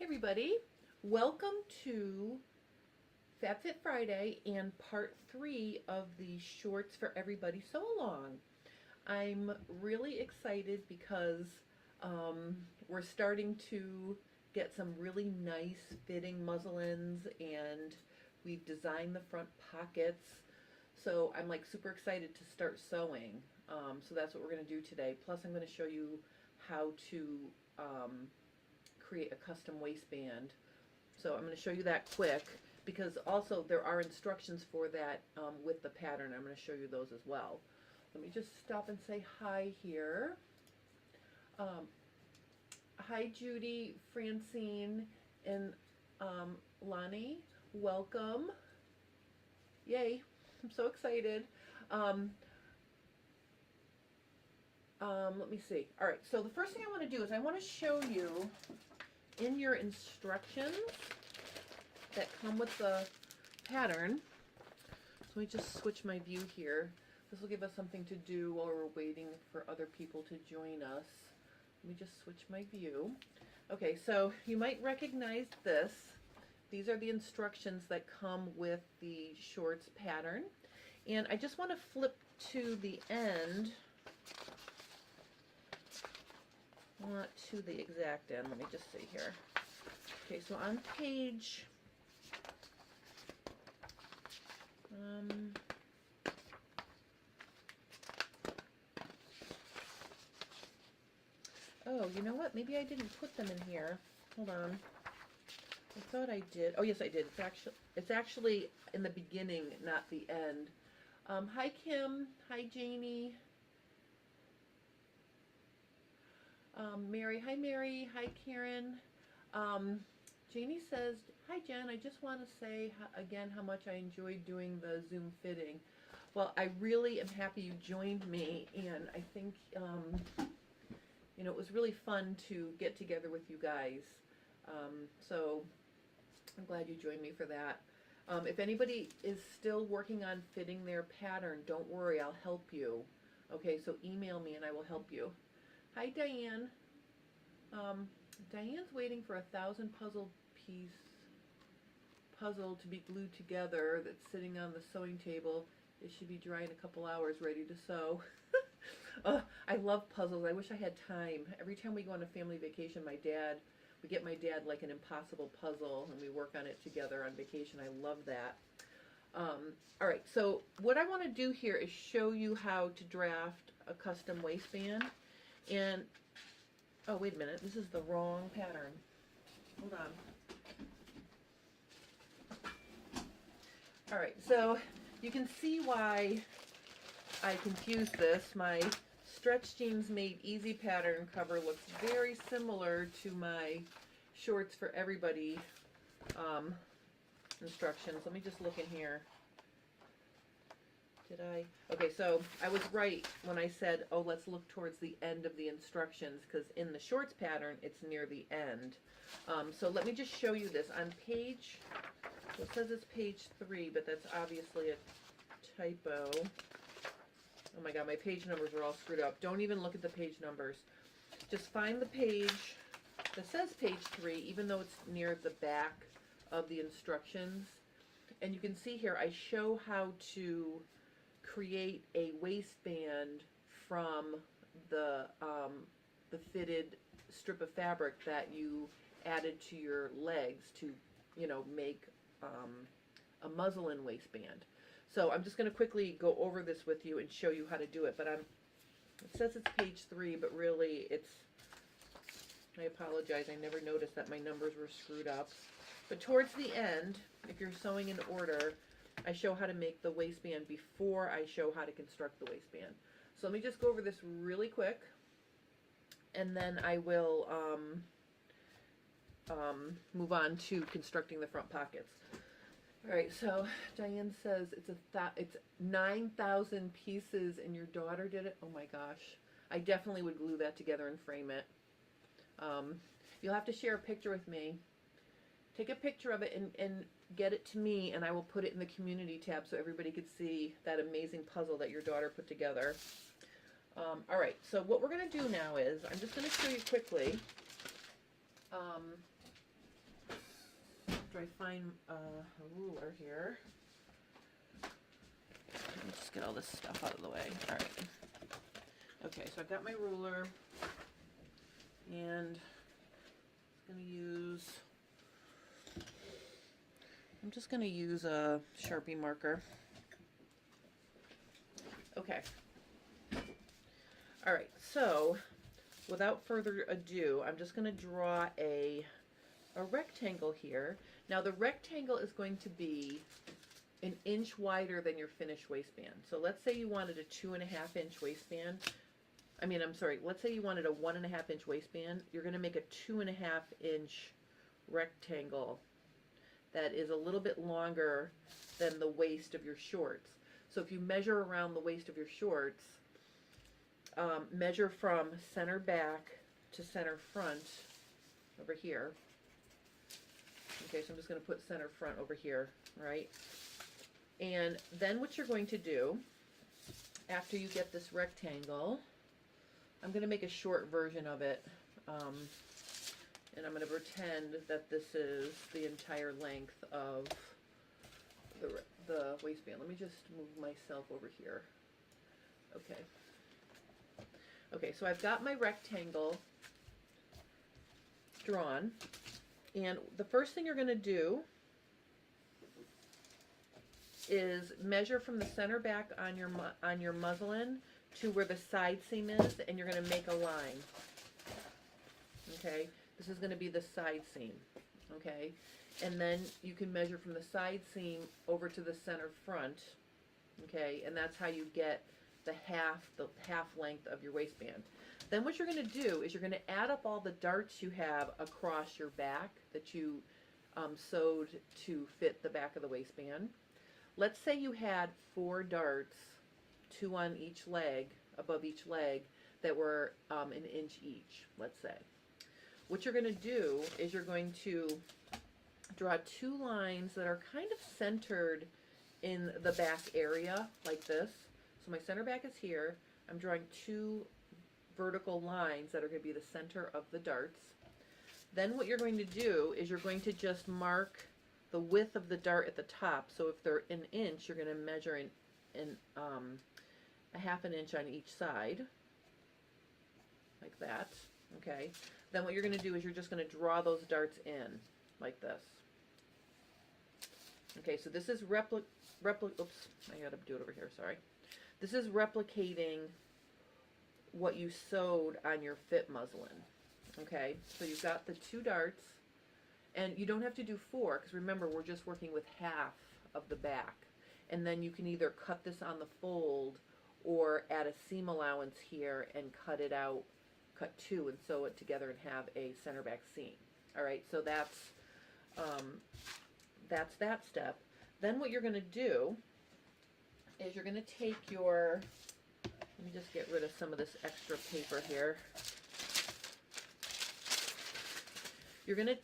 everybody, welcome to Fab Fit Friday and part 3 of the Shorts for Everybody Sew Along. I'm really excited because we're starting to get some really nice fitting muslins and we've designed the front pockets. So I'm like super excited to start sewing. So that's what we're going to do today. Plus I'm going to show you how to create a custom waistband. So I'm going to show you that quick because also there are instructions for that with the pattern. I'm going to show you those as well. Let me just stop and say hi here. Hi Judy, Francine, and Lonnie. Welcome. Yay, I'm so excited. Let me see. All right, so the first thing I want to do is I want to show you in your instructions that come with the pattern. So let me just switch my view here. This will give us something to do while we're waiting for other people to join us. Let me just switch my view. Okay, so you might recognize this. These are the instructions that come with the shorts pattern. And I just want to flip to the end. Not to the exact end. Let me just see here. Okay, so on page oh, you know what? Maybe I didn't put them in here. Hold on. I thought I did. Oh, yes, I did. It's actually in the beginning, not the end. Hi, Kim. Hi, Janie. Mary. Hi, Mary. Hi, Karen. Janie says, hi, Jen. I just want to say again how much I enjoyed doing the Zoom fitting. Well, I really am happy you joined me, and I think you know, it was really fun to get together with you guys. So I'm glad you joined me for that. If anybody is still working on fitting their pattern, don't worry, I'll help you. Okay, so email me and I will help you. Hi, Diane. Diane's waiting for 1,000 puzzle to be glued together that's sitting on the sewing table. It should be dry in a couple hours, ready to sew. I love puzzles. I wish I had time. Every time we go on a family vacation, we get my dad like an impossible puzzle and we work on it together on vacation. I love that. All right, so what I want to do here is show you how to draft a custom waistband. And, oh, wait a minute, this is the wrong pattern. Hold on. All right, so you can see why I confused this. My Stretch Jeans Made Easy pattern cover looks very similar to my Shorts for Everybody instructions. Let me just look in here. Did I? Okay, so I was right when I said, oh, let's look towards the end of the instructions, because in the shorts pattern, it's near the end. So let me just show you this. On page, well, it says it's page 3, but that's obviously a typo. Oh my god, my page numbers are all screwed up. Don't even look at the page numbers. Just find the page that says page 3, even though it's near the back of the instructions. And you can see here, I show how to create a waistband from the fitted strip of fabric that you added to your legs to, you know, make a muslin waistband. So I'm just going to quickly go over this with you and show you how to do it. But it says it's page 3, but really it's, I apologize, I never noticed that my numbers were screwed up. But towards the end, if you're sewing in order, I show how to make the waistband before I show how to construct the waistband. So let me just go over this really quick, and then I will move on to constructing the front pockets. All right, so Diane says it's 9,000 pieces, and your daughter did it. Oh my gosh, I definitely would glue that together and frame it. You'll have to share a picture with me. Take a picture of it and get it to me, and I will put it in the community tab so everybody could see that amazing puzzle that your daughter put together. All right, so what we're going to do now is, I'm just going to show you quickly after I find a ruler here. Let me just get all this stuff out of the way. All right. Okay, so I've got my ruler, and I'm just going to use a Sharpie marker. Okay. All right, so without further ado, I'm just going to draw a rectangle here. Now the rectangle is going to be an inch wider than your finished waistband. So let's say you wanted a 2.5 inch waistband. Let's say you wanted a 1.5 inch waistband. You're going to make a 2.5 inch rectangle that is a little bit longer than the waist of your shorts. So if you measure around the waist of your shorts, measure from center back to center front over here. Okay, so I'm just going to put center front over here, right? And then what you're going to do, after you get this rectangle, I'm going to make a short version of it, and I'm going to pretend that this is the entire length of the waistband. Let me just move myself over here. Okay. Okay, so I've got my rectangle drawn, and the first thing you're going to do is measure from the center back on your muslin to where the side seam is, and you're going to make a line. Okay, this is going to be the side seam. Okay, and then you can measure from the side seam over to the center front. Okay, and that's how you get the half length of your waistband. Then what you're going to do is you're going to add up all the darts you have across your back that you sewed to fit the back of the waistband. Let's say you had 4 darts, 2 on each leg, above each leg, that were an inch each, let's say. What you're going to do is you're going to draw 2 lines that are kind of centered in the back area, like this. So my center back is here. I'm drawing 2 vertical lines that are going to be the center of the darts. Then what you're going to do is you're going to just mark the width of the dart at the top. So if they're an inch, you're going to measure in a half an inch on each side, like that. Okay. Then what you're going to do is you're just going to draw those darts in, like this. Okay, so this is oops, I got to do it over here, sorry. This is replicating what you sewed on your fit muslin. Okay, so you've got the 2 darts, and you don't have to do 4, because remember, we're just working with half of the back. And then you can either cut this on the fold or add a seam allowance here and cut it out, cut 2 and sew it together and have a center back seam. All right, so that's that step. Then what you're going to do is you're going to take your, let me just get rid of some of this extra paper here. You're going to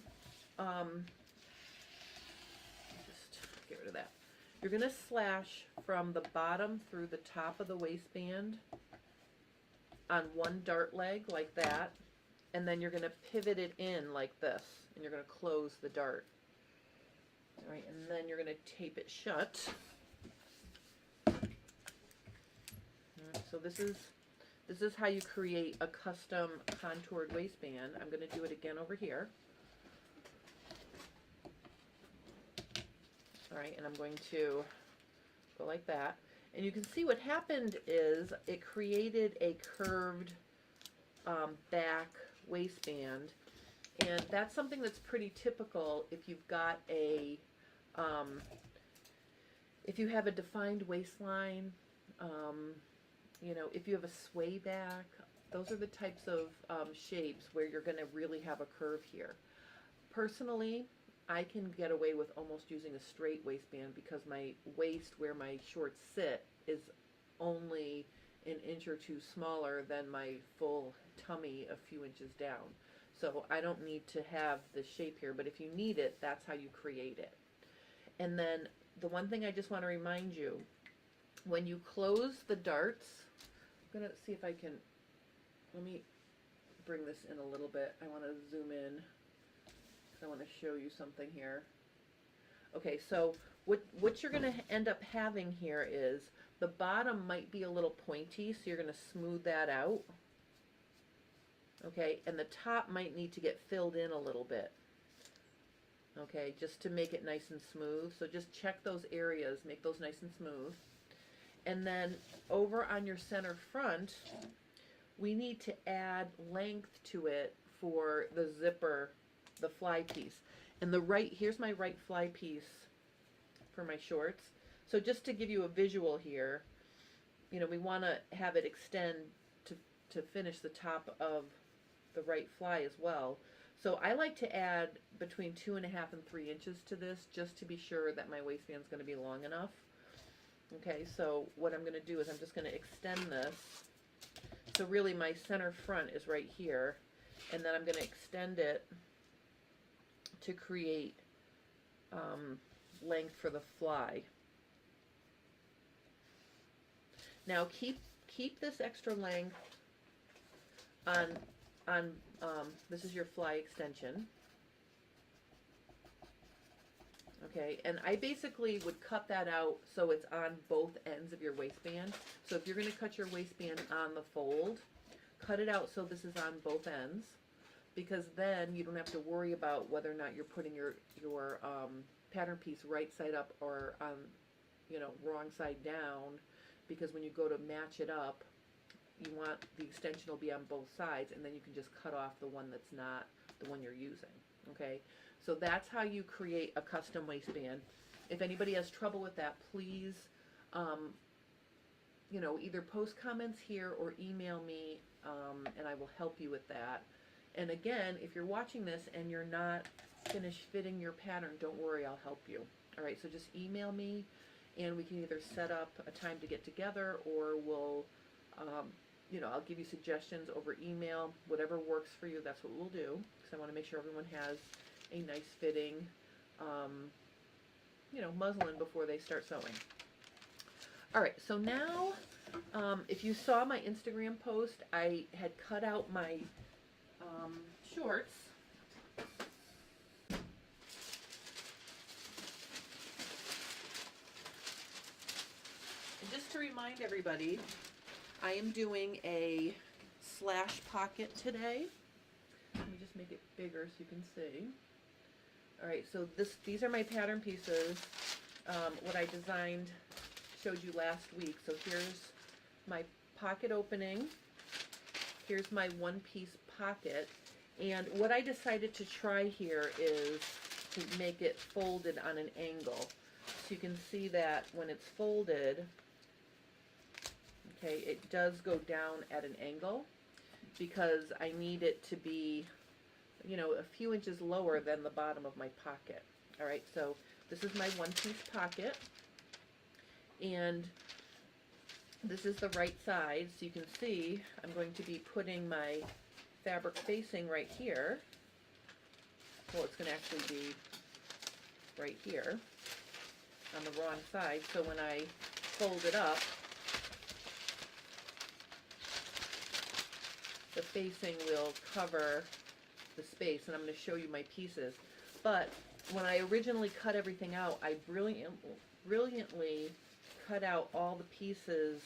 just get rid of that. You're going to slash from the bottom through the top of the waistband on 1 dart leg like that, and then you're going to pivot it in like this, and you're going to close the dart. All right, and then you're going to tape it shut. All right, so this is how you create a custom contoured waistband. I'm going to do it again over here. All right, and I'm going to go like that. And you can see what happened is it created a curved back waistband. And that's something that's pretty typical if you've got a, if you have a defined waistline, you know, if you have a sway back, those are the types of shapes where you're going to really have a curve here. Personally, I can get away with almost using a straight waistband because my waist where my shorts sit is only an inch or 2 smaller than my full tummy a few inches down. So I don't need to have the shape here, but if you need it, that's how you create it. And then the one thing I just want to remind you, when you close the darts, I'm going to see if I can, let me bring this in a little bit. I want to zoom in because I want to show you something here. Okay, so what you're going to end up having here is the bottom might be a little pointy, so you're going to smooth that out. Okay, and the top might need to get filled in a little bit. Okay, just to make it nice and smooth. So just check those areas, make those nice and smooth. And then over on your center front, we need to add length to it for the zipper, the fly piece. And here's my right fly piece for my shorts. So just to give you a visual here, you know, we want to have it extend to finish the top of the right fly as well. So I like to add between 2.5 and 3 inches to this, just to be sure that my waistband is going to be long enough. Okay, so what I'm going to do is I'm just going to extend this. So really my center front is right here, and then I'm going to extend it to create length for the fly. Now keep this extra length on this is your fly extension. Okay, and I basically would cut that out so it's on both ends of your waistband. So if you're going to cut your waistband on the fold, cut it out so this is on both ends, because then you don't have to worry about whether or not you're putting your pattern piece right side up or on, you know, wrong side down, because when you go to match it up, you want the extension will be on both sides, and then you can just cut off the one that's not the one you're using. Okay, so that's how you create a custom waistband. If anybody has trouble with that, please, you know, either post comments here or email me, and I will help you with that. And again, if you're watching this and you're not finished fitting your pattern, don't worry, I'll help you. All right, so just email me, and we can either set up a time to get together, or we'll, you know, I'll give you suggestions over email. Whatever works for you, that's what we'll do, because I want to make sure everyone has a nice fitting, you know, muslin before they start sewing. All right, so now, if you saw my Instagram post, I had cut out my shorts. And just to remind everybody, I am doing a slash pocket today. Let me just make it bigger so you can see. All right, so these are my pattern pieces, what I designed, showed you last week. So here's my pocket opening. Here's my one-piece pocket. And what I decided to try here is to make it folded on an angle. So you can see that when it's folded, okay, it does go down at an angle, because I need it to be, you know, a few inches lower than the bottom of my pocket. All right, so this is my one-piece pocket, and this is the right side. So you can see I'm going to be putting my fabric facing right here. Well, it's going to actually be right here on the wrong side. So when I fold it up, the facing will cover the space, and I'm going to show you my pieces. But when I originally cut everything out, I brilliantly cut out all the pieces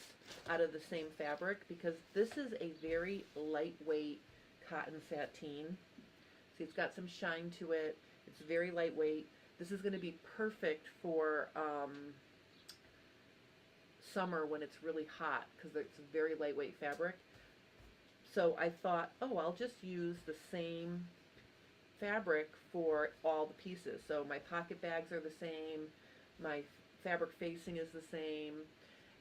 out of the same fabric, because this is a very lightweight cotton sateen. See, it's got some shine to it. It's very lightweight. This is going to be perfect for summer when it's really hot, because it's a very lightweight fabric. So I thought, oh, I'll just use the same fabric for all the pieces. So my pocket bags are the same, my fabric facing is the same.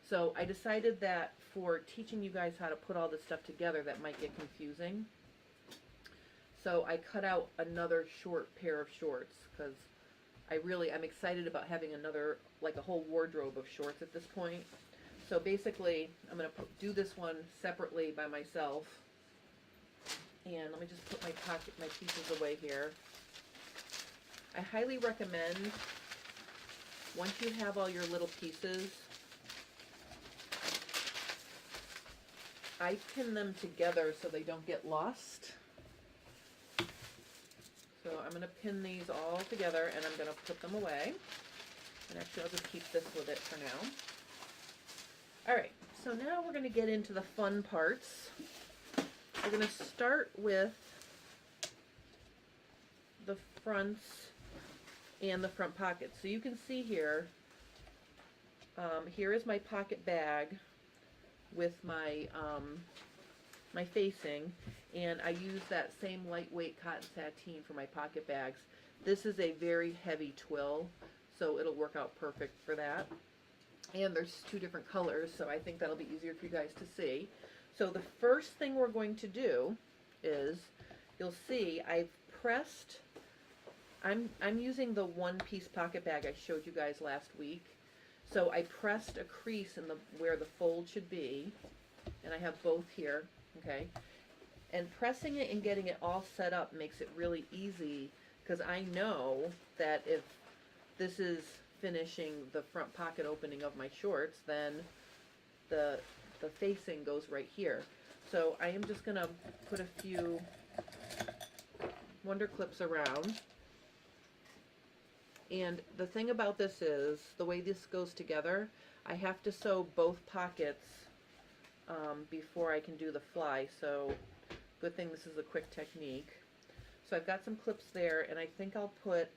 So I decided that for teaching you guys how to put all this stuff together, that might get confusing. So I cut out another short pair of shorts, because I'm excited about having another, like a whole wardrobe of shorts at this point. So basically, I'm going to do this one separately by myself. And let me just put my pieces away here. I highly recommend, once you have all your little pieces, I pin them together so they don't get lost. So So I'm going to pin these all together and I'm going to put them away. And actually I'll just keep this with it for now. Alright, so now we're going to get into the fun parts. We're going to start with the fronts and the front pockets. So you can see here, here is my pocket bag with my my facing, and I use that same lightweight cotton sateen for my pocket bags. This is a very heavy twill, so it'll work out perfect for that. And there's two different colors, so I think that'll be easier for you guys to see. So the first thing we're going to do is, you'll see I've pressed, I'm using the one-piece pocket bag I showed you guys last week. So I pressed a crease in where the fold should be, and I have both here, okay? And pressing it and getting it all set up makes it really easy, because I know that if this is finishing the front pocket opening of my shorts, then the facing goes right here. So I am just going to put a few Wonder Clips around. And the thing about this is, the way this goes together, I have to sew both pockets before I can do the fly. So good thing this is a quick technique. So I've got some clips there, and I think I'll put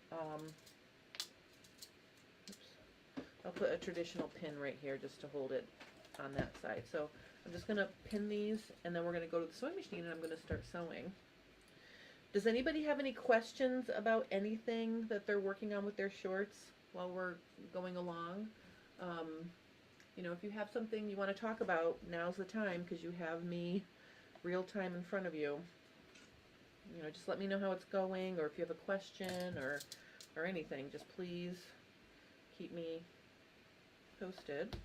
a traditional pin right here just to hold it on that side. So I'm just going to pin these, and then we're going to go to the sewing machine and I'm going to start sewing. Does anybody have any questions about anything that they're working on with their shorts while we're going along? You know, if you have something you want to talk about, now's the time, because you have me real time in front of you. You know, just let me know how it's going, or if you have a question or anything, just please keep me posted.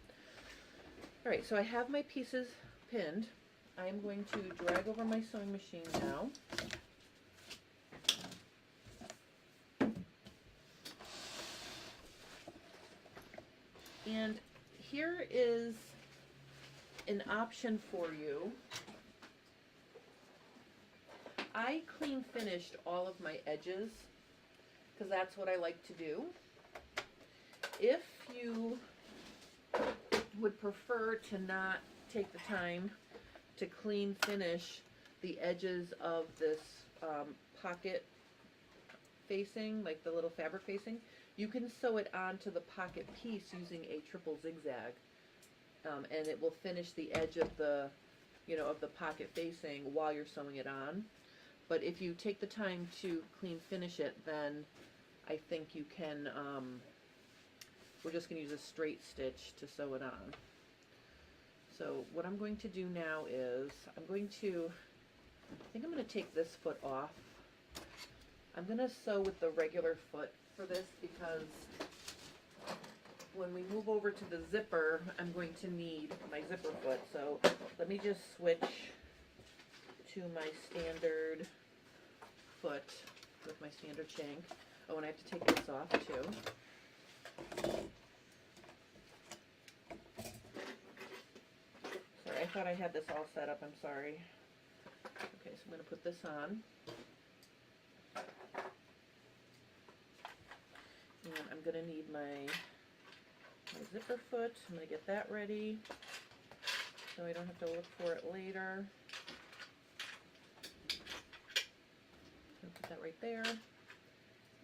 Alright, so I have my pieces pinned. I am going to drag over my sewing machine now. And here is an option for you. I clean finished all of my edges because that's what I like to do. If you would prefer to not take the time to clean finish the edges of this pocket facing, like the little fabric facing, you can sew it onto the pocket piece using a triple zigzag, and it will finish the edge of the, you know, of the pocket facing while you're sewing it on. But if you take the time to clean finish it, then I think you can, we're just going to use a straight stitch to sew it on. So what I'm going to do now is, I think I'm going to take this foot off. I'm going to sew with the regular foot for this, because when we move over to the zipper, I'm going to need my zipper foot. So let me just switch to my standard foot with my standard shank. Oh, and I have to take this off too. Sorry, I thought I had this all set up. I'm sorry. Okay, so I'm going to put this on. And I'm going to need my zipper foot. I'm going to get that ready so I don't have to look for it later. I'm going to put that right there.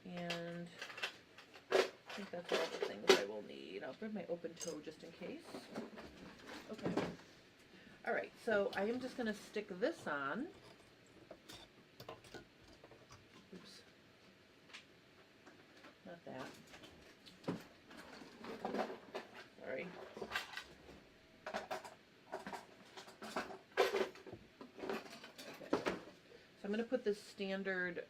And I think that's all the things I will need. I'll bring my open toe just in case. Okay. Alright, so I am just going to stick this on. Oops. Not that. Sorry. Okay. So I'm going to put this standard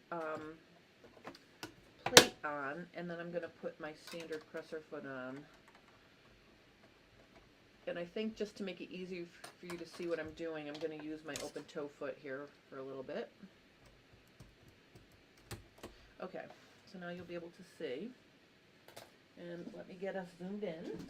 plate on, and then I'm going to put my standard presser foot on. And I think just to make it easy for you to see what I'm doing, I'm going to use my open toe foot here for a little bit. Okay. So now you'll be able to see. And let me get us zoomed in.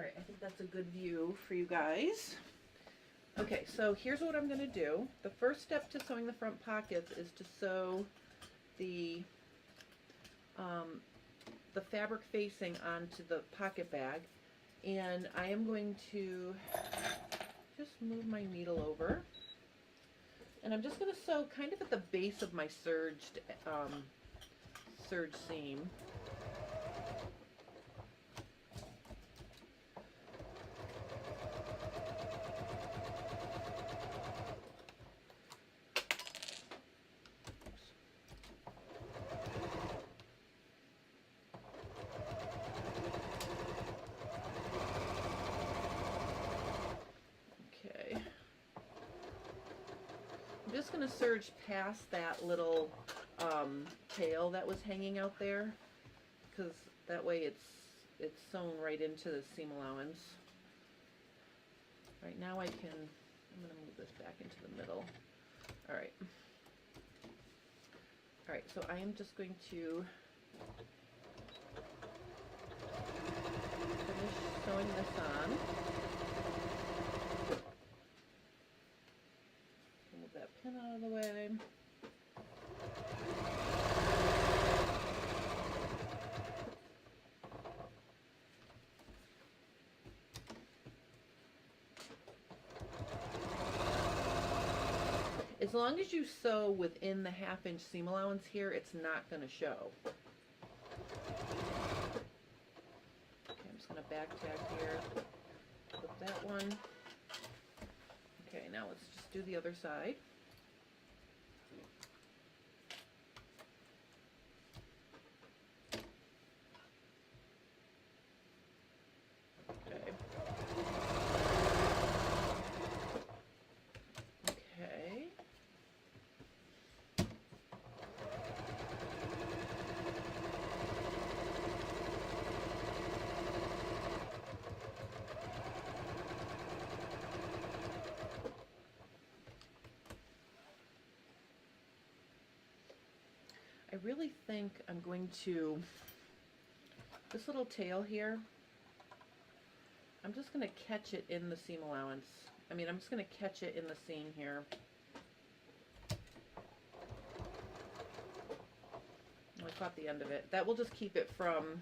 Alright, I think that's a good view for you guys. Okay, so here's what I'm going to do. The first step to sewing the front pockets is to sew the fabric facing onto the pocket bag, and I am going to just move my needle over, and I'm just going to sew kind of at the base of my serged seam. I'm just going to serge past that little tail that was hanging out there, because that way it's sewn right into the seam allowance. Right now I'm going to move this back into the middle. Alright, so I am just going to finish sewing this on. Move that pin out of the way. As long as you sew within the 1/2 inch seam allowance here, it's not going to show. Okay, I'm just going to back tag here, put that one. Okay, now let's just do the other side. I really think I'm going to, this little tail here, I'm just going to catch it in the seam allowance. I'm just going to catch it in the seam here. I caught the end of it. That will just keep it from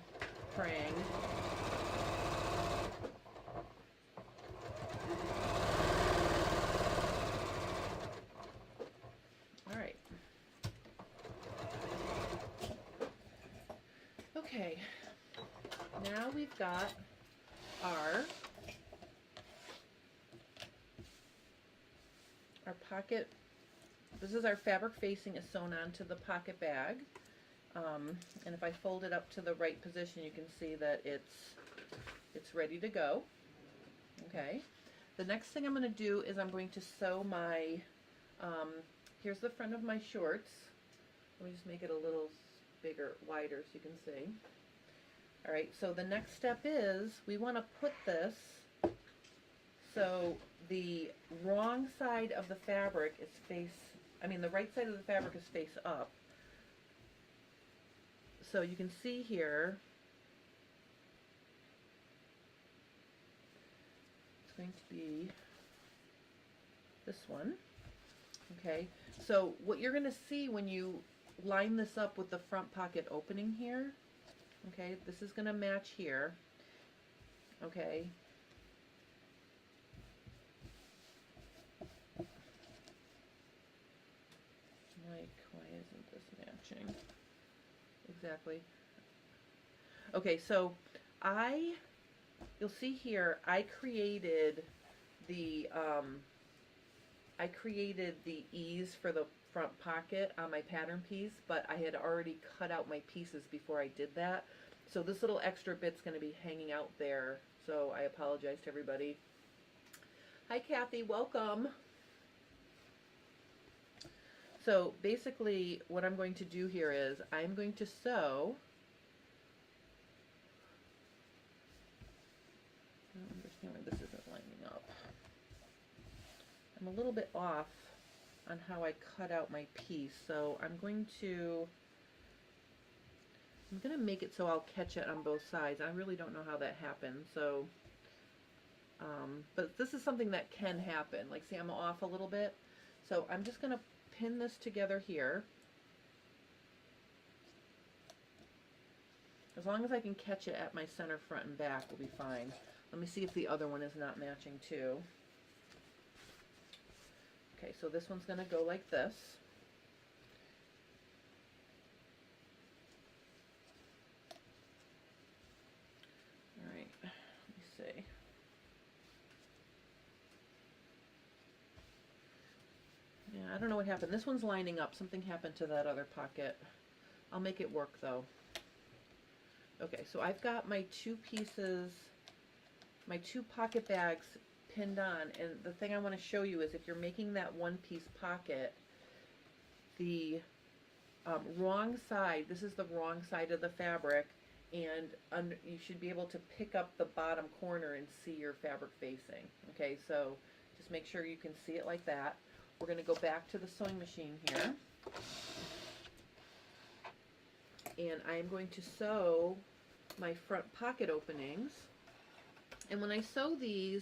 fraying. Okay, now we've got our pocket. This is our fabric facing is sewn onto the pocket bag, and if I fold it up to the right position, you can see that it's ready to go. Okay, the next thing I'm going to do is I'm going to sew my here's the front of my shorts. Let me just make it a little bigger, wider, so you can see. All right, so the next step is we want to put this so the wrong side of the fabric is the right side of the fabric is face up. So you can see here, it's going to be this one. Okay, so what you're going to see when you line this up with the front pocket opening here, okay, this is going to match here, okay. Like, why isn't this matching? Exactly. Okay, so you'll see here, I created the ease for the front pocket on my pattern piece, but I had already cut out my pieces before I did that. So this little extra bit's going to be hanging out there. So I apologize to everybody. Hi Kathy, welcome. So basically what I'm going to do here is I'm going to sew. I don't understand why this isn't lining up. I'm a little bit off on how I cut out my piece, so I'm going to make it so I'll catch it on both sides. I really don't know how that happened, so But this is something that can happen. Like, see, I'm off a little bit. So I'm just going to pin this together here. As long as I can catch it at my center, front, and back, will be fine. Let me see if the other one is not matching too. Okay, so this one's going to go like this. All right, let me see. Yeah, I don't know what happened. This one's lining up. Something happened to that other pocket. I'll make it work though. Okay, so I've got my two pieces, my two pocket bags pinned on, and the thing I want to show you is if you're making that one piece pocket, the wrong side, this is the wrong side of the fabric, and you should be able to pick up the bottom corner and see your fabric facing. Okay, so just make sure you can see it like that. We're going to go back to the sewing machine here, and I'm going to sew my front pocket openings. And when I sew these,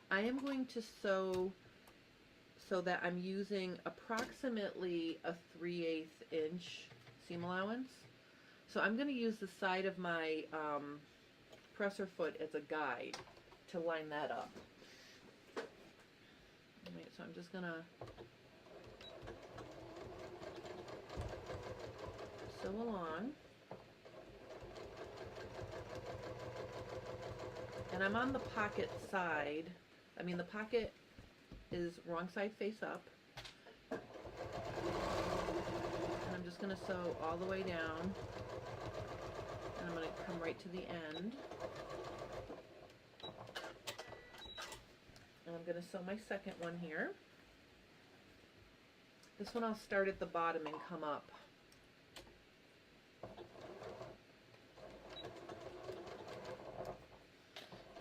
I am going to sew so that I'm using approximately a 3/8 inch seam allowance. So I'm going to use the side of my presser foot as a guide to line that up. All right, so I'm just going to sew along. And I'm on the pocket side. I mean, the pocket is wrong side face up. And I'm just going to sew all the way down. And I'm going to come right to the end. And I'm going to sew my second one here. This one I'll start at the bottom and come up.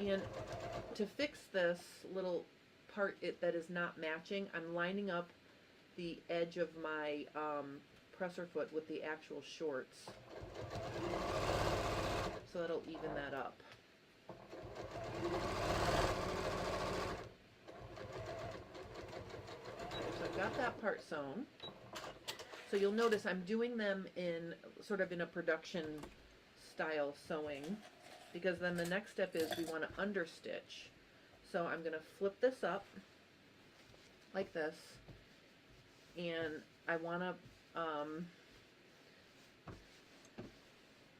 And to fix this little part that is not matching, I'm lining up the edge of my presser foot with the actual shorts. So that'll even that up. Okay, so I've got that part sewn. So you'll notice I'm doing them in sort of in a production style sewing, because then the next step is we want to understitch. So I'm going to flip this up like this, and I want to,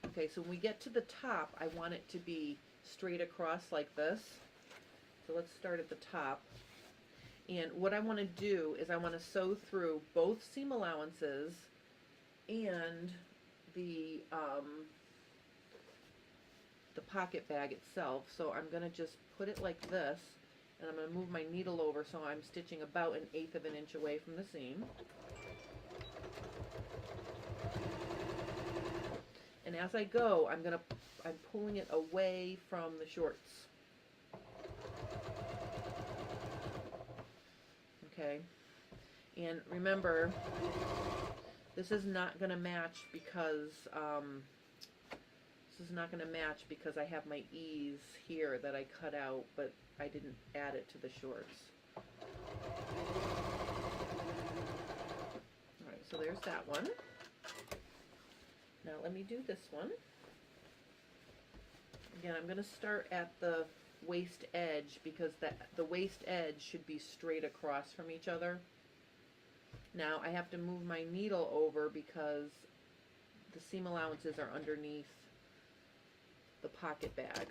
okay, so when we get to the top, I want it to be straight across like this. So let's start at the top. And what I want to do is I want to sew through both seam allowances and the pocket bag itself. So I'm going to just put it like this, and I'm going to move my needle over so I'm stitching about 1/8 of an inch away from the seam. And as I go, I'm pulling it away from the shorts. Okay, and remember, this is not going to match because I have my ease here that I cut out, but I didn't add it to the shorts. All right, so there's that one. Now let me do this one. Again, I'm going to start at the waist edge because the waist edge should be straight across from each other. Now I have to move my needle over because the seam allowances are underneath the pocket bag.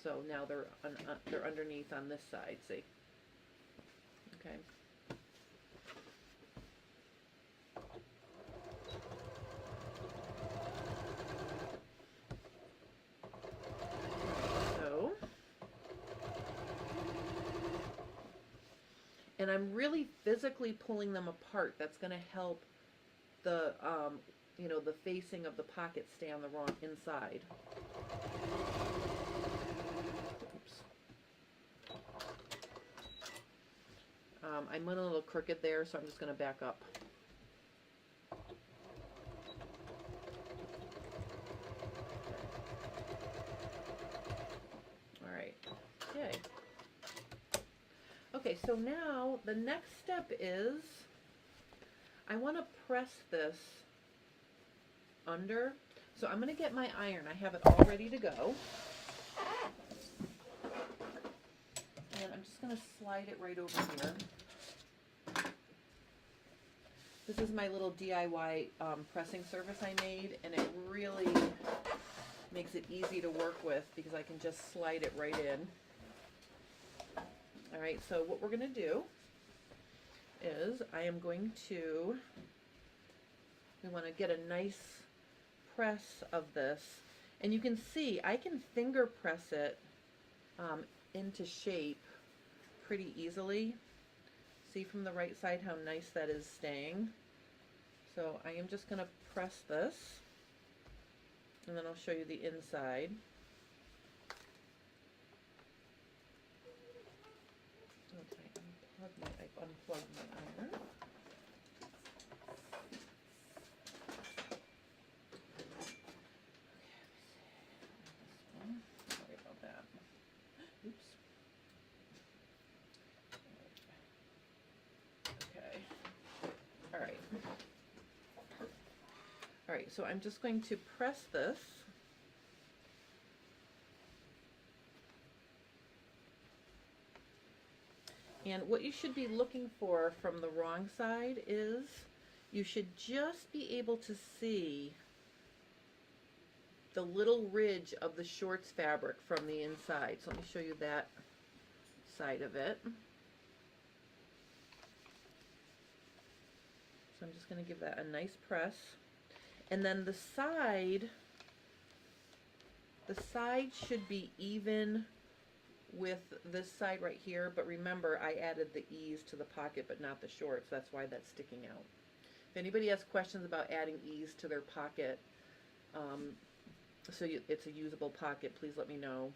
So now they're underneath on this side, see? Okay. And I'm really physically pulling them apart. That's going to help the, you know, the facing of the pocket stay on the wrong inside. Oops. I went a little crooked there, so I'm just going to back up. All right. Okay. Okay, so now the next step is I want to press this under. So I'm going to get my iron. I have it all ready to go. And I'm just going to slide it right over here. This is my little DIY pressing surface I made, and it really makes it easy to work with because I can just slide it right in. All right, so what we're going to do is I am going to, we want to get a nice press of this, and you can see I can finger press it into shape pretty easily. See from the right side how nice that is staying. So I am just going to press this, and then I'll show you the inside. I unplugged my iron. Sorry about that. Oops. Okay. All right. All right, so I'm just going to press this. And what you should be looking for from the wrong side is you should just be able to see the little ridge of the shorts fabric from the inside. So let me show you that side of it. So I'm just going to give that a nice press. And then the side should be even with this side right here, but remember I added the ease to the pocket but not the shorts. That's why that's sticking out. If anybody has questions about adding ease to their pocket, it's a usable pocket, please let me know.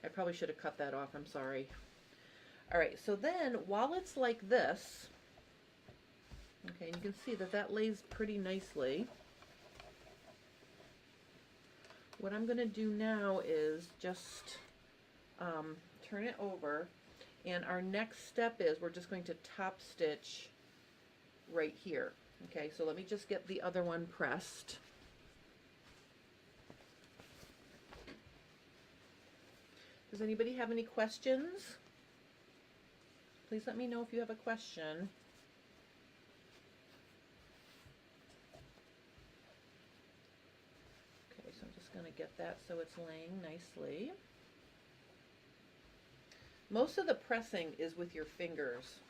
I probably should have cut that off, I'm sorry. Alright, so then while it's like this, okay, and you can see that that lays pretty nicely. What I'm going to do now is just turn it over, and our next step is we're just going to top stitch right here. Okay, so let me just get the other one pressed. Does anybody have any questions? Please let me know if you have a question. Okay, so I'm just going to get that so it's laying nicely. Most of the pressing is with your fingers,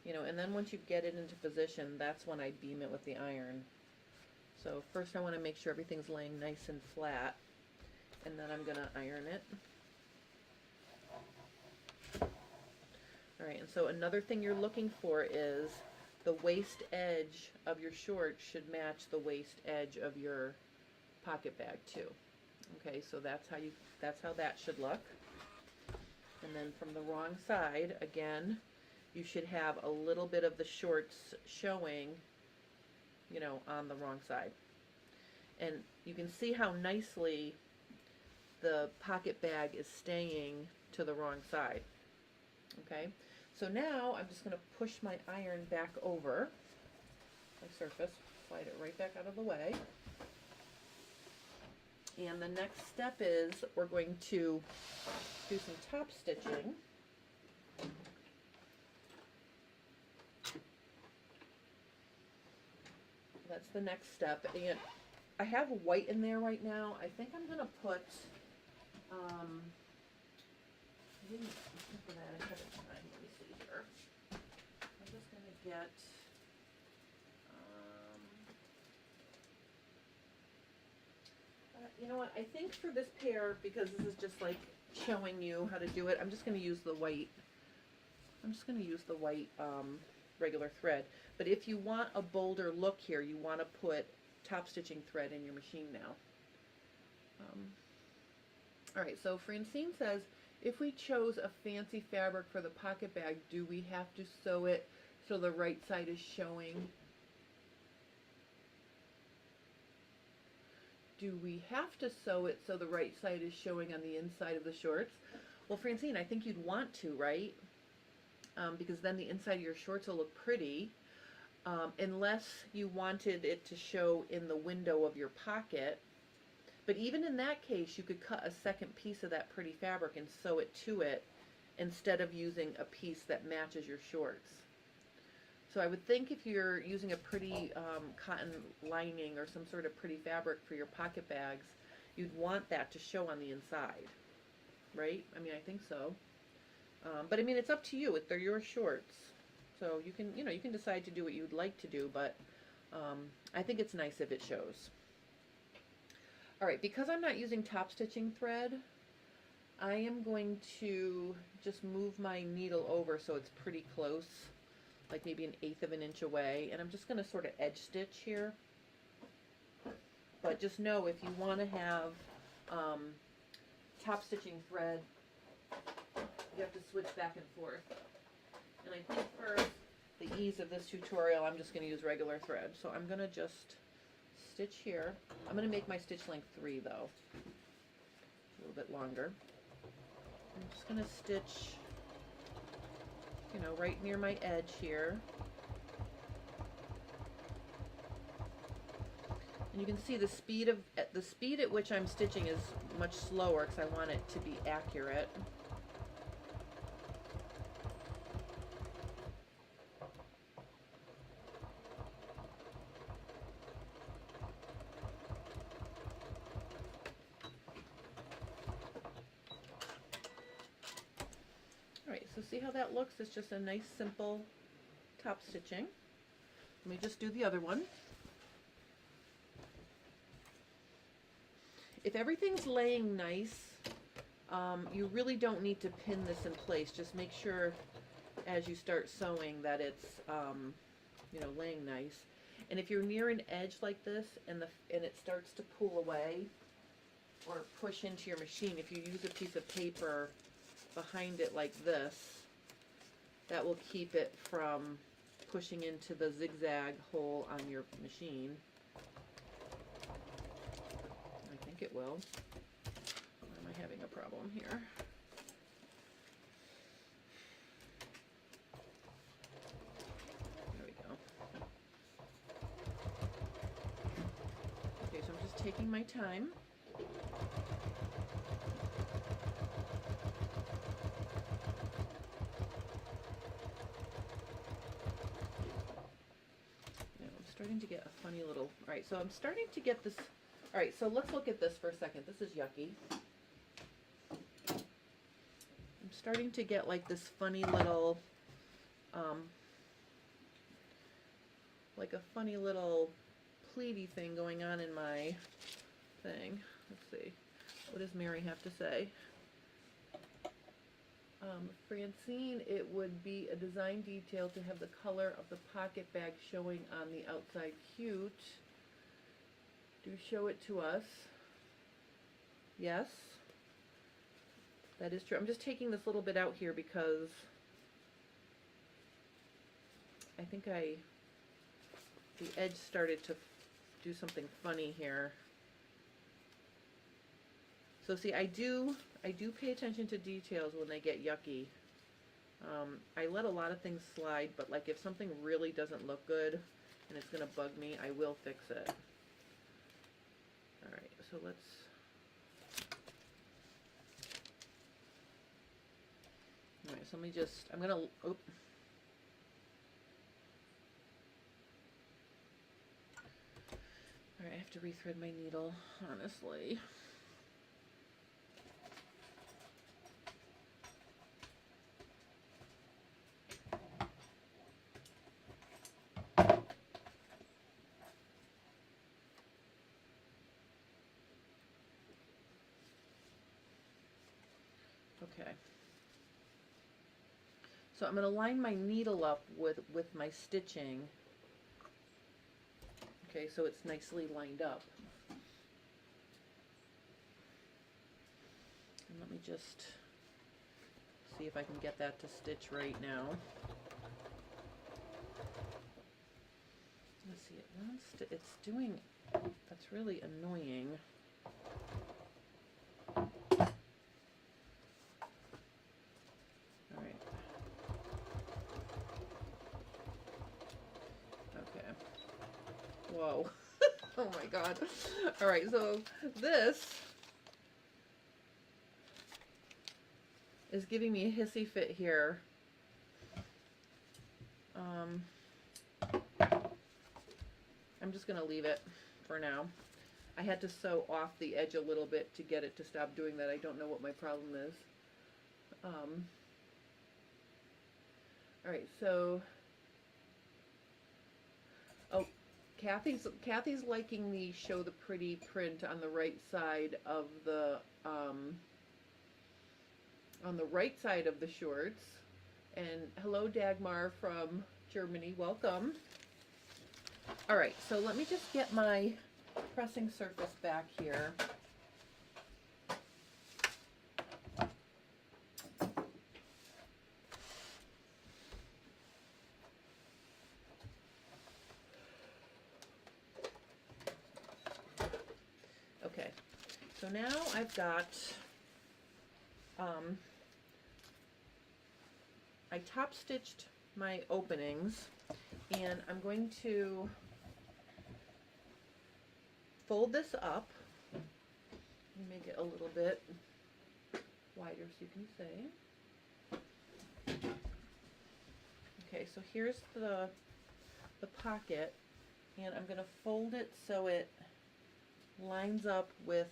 you know, and then once you get it into position, that's when I beam it with the iron. So first I want to make sure everything's laying nice and flat, and then I'm going to iron it. Alright, and so another thing you're looking for is the waist edge of your shorts should match the waist edge of your pocket bag too. Okay, so that's how that should look. And then from the wrong side, again, you should have a little bit of the shorts showing, you know, on the wrong side. And you can see how nicely the pocket bag is staying to the wrong side. Okay, so now I'm just going to push my iron back over my surface, slide it right back out of the way. And the next step is we're going to do some top stitching. That's the next step. And I have white in there right now. I think I'm going to put, I didn't look for that ahead of time. Let me see here. I'm just going to get, you know what, I think for this pair, because this is just like showing you how to do it, I'm just going to use the white. I'm just going to use the white regular thread. But if you want a bolder look here, you want to put top stitching thread in your machine now. Alright, so Francine says, if we chose a fancy fabric for the pocket bag, do we have to sew it so the right side is showing? Do we have to sew it so the right side is showing on the inside of the shorts? Well, Francine, I think you'd want to, right? because then the inside of your shorts will look pretty, unless you wanted it to show in the window of your pocket. But even in that case, you could cut a second piece of that pretty fabric and sew it to it instead of using a piece that matches your shorts. So I would think if you're using a pretty cotton lining or some sort of pretty fabric for your pocket bags, you'd want that to show on the inside, right? I mean, I think so. But I mean, it's up to you. They're your shorts, so you can, you can decide to do what you'd like to do. But I think it's nice if it shows. All right, because I'm not using top stitching thread, I am going to just move my needle over so it's pretty close, like maybe 1/8 of an inch away, and I'm just going to sort of edge stitch here. But just know, if you want to have top stitching thread, you have to switch back and forth. And I think for the ease of this tutorial, I'm just going to use regular thread. So I'm going to just stitch here. I'm going to make my stitch length 3 though, a little bit longer. I'm just going to stitch, right near my edge here. And you can see the speed at which I'm stitching is much slower because I want it to be accurate. Alright, so see how that looks? It's just a nice simple top stitching. Let me just do the other one. If everything's laying nice, you really don't need to pin this in place. Just make sure as you start sewing that it's laying nice. And if you're near an edge like this and it starts to pull away or push into your machine, if you use a piece of paper behind it like this, that will keep it from pushing into the zigzag hole on your machine. I think it will. Or am I having a problem here? There we go. Okay, so I'm just taking my time. Starting to get a funny little, all right, so I'm starting to get this, all right, so let's look at this for a second. This is yucky. I'm starting to get like this funny little, like a funny little pleaty thing going on in my thing. Let's see, what does Mary have to say? Francine, it would be a design detail to have the color of the pocket bag showing on the outside. Cute. Do show it to us. Yes, that is true. I'm just taking this little bit out here because I think the edge started to do something funny here. So see, I do pay attention to details when they get yucky. I let a lot of things slide, but like if something really doesn't look good and it's going to bug me, I will fix it. Alright, so let's... Alright, so let me just... I'm going to... Oh. Alright, I have to rethread my needle, honestly. Okay, so I'm going to line my needle up with my stitching. Okay, so it's nicely lined up. And let me just see if I can get that to stitch right now. Let's see, it wants to, it's doing, that's really annoying. Whoa. Oh my God. All right, so this is giving me a hissy fit here. I'm just gonna leave it for now. I had to sew off the edge a little bit to get it to stop doing that. I don't know what my problem is. All right, so, oh, Kathy's liking the show the pretty print on the right side of the shorts. And hello, Dagmar from Germany, welcome. All right, so let me just get my pressing surface back here. Okay, so now I've got, I top stitched my openings, and I'm going to fold this up and make it a little bit wider so you can see. Okay, so here's the pocket, and I'm going to fold it so it lines up with